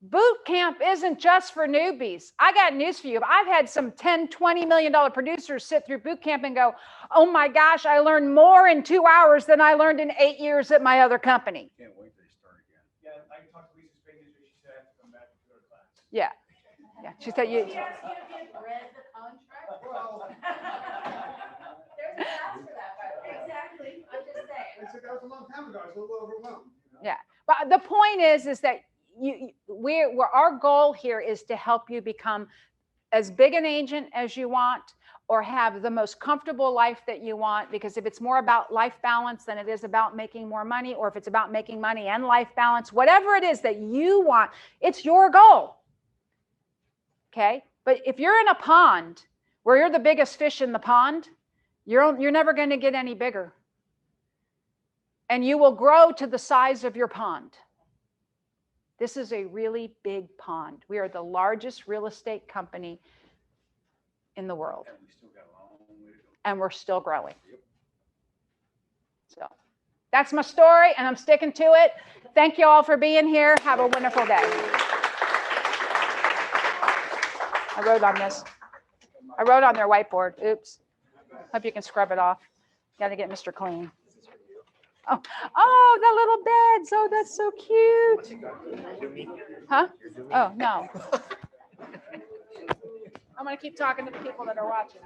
A: Boot camp isn't just for newbies. I got news for you. I've had some $10, $20 million producers sit through boot camp and go, oh my gosh, I learned more in 2 hours than I learned in 8 years at my other company.
C: Can't wait till they start again.
F: Yeah, I talked to Lisa Spain yesterday. She said I have to come back to her class.
A: Yeah. Yeah. She said you.
G: She asked you if you had read the contract.
F: Well,
G: There's a class for that, by the way.
D: Exactly.
G: I'm just saying.
F: I said that was a long time ago. I was a little overwhelmed.
A: Yeah. But the point is that our goal here is to help you become as big an agent as you want, or have the most comfortable life that you want. Because if it's more about life balance than it is about making more money, or if it's about making money and life balance, whatever it is that you want, it's your goal. Okay. But if you're in a pond where you're the biggest fish in the pond, you're never going to get any bigger. And you will grow to the size of your pond. This is a really big pond. We are the largest real estate company in the world.
C: And we still got a long
A: and we're still growing. So that's my story, and I'm sticking to it. Thank you all for being here. Have a wonderful day. I wrote on this. I wrote on their whiteboard. Oops. Hope you can scrub it off. Got to get Mr. Clean. Oh, the little beds. Oh, that's so cute. Huh? Oh, no. I'm going to keep talking to the people that are watching.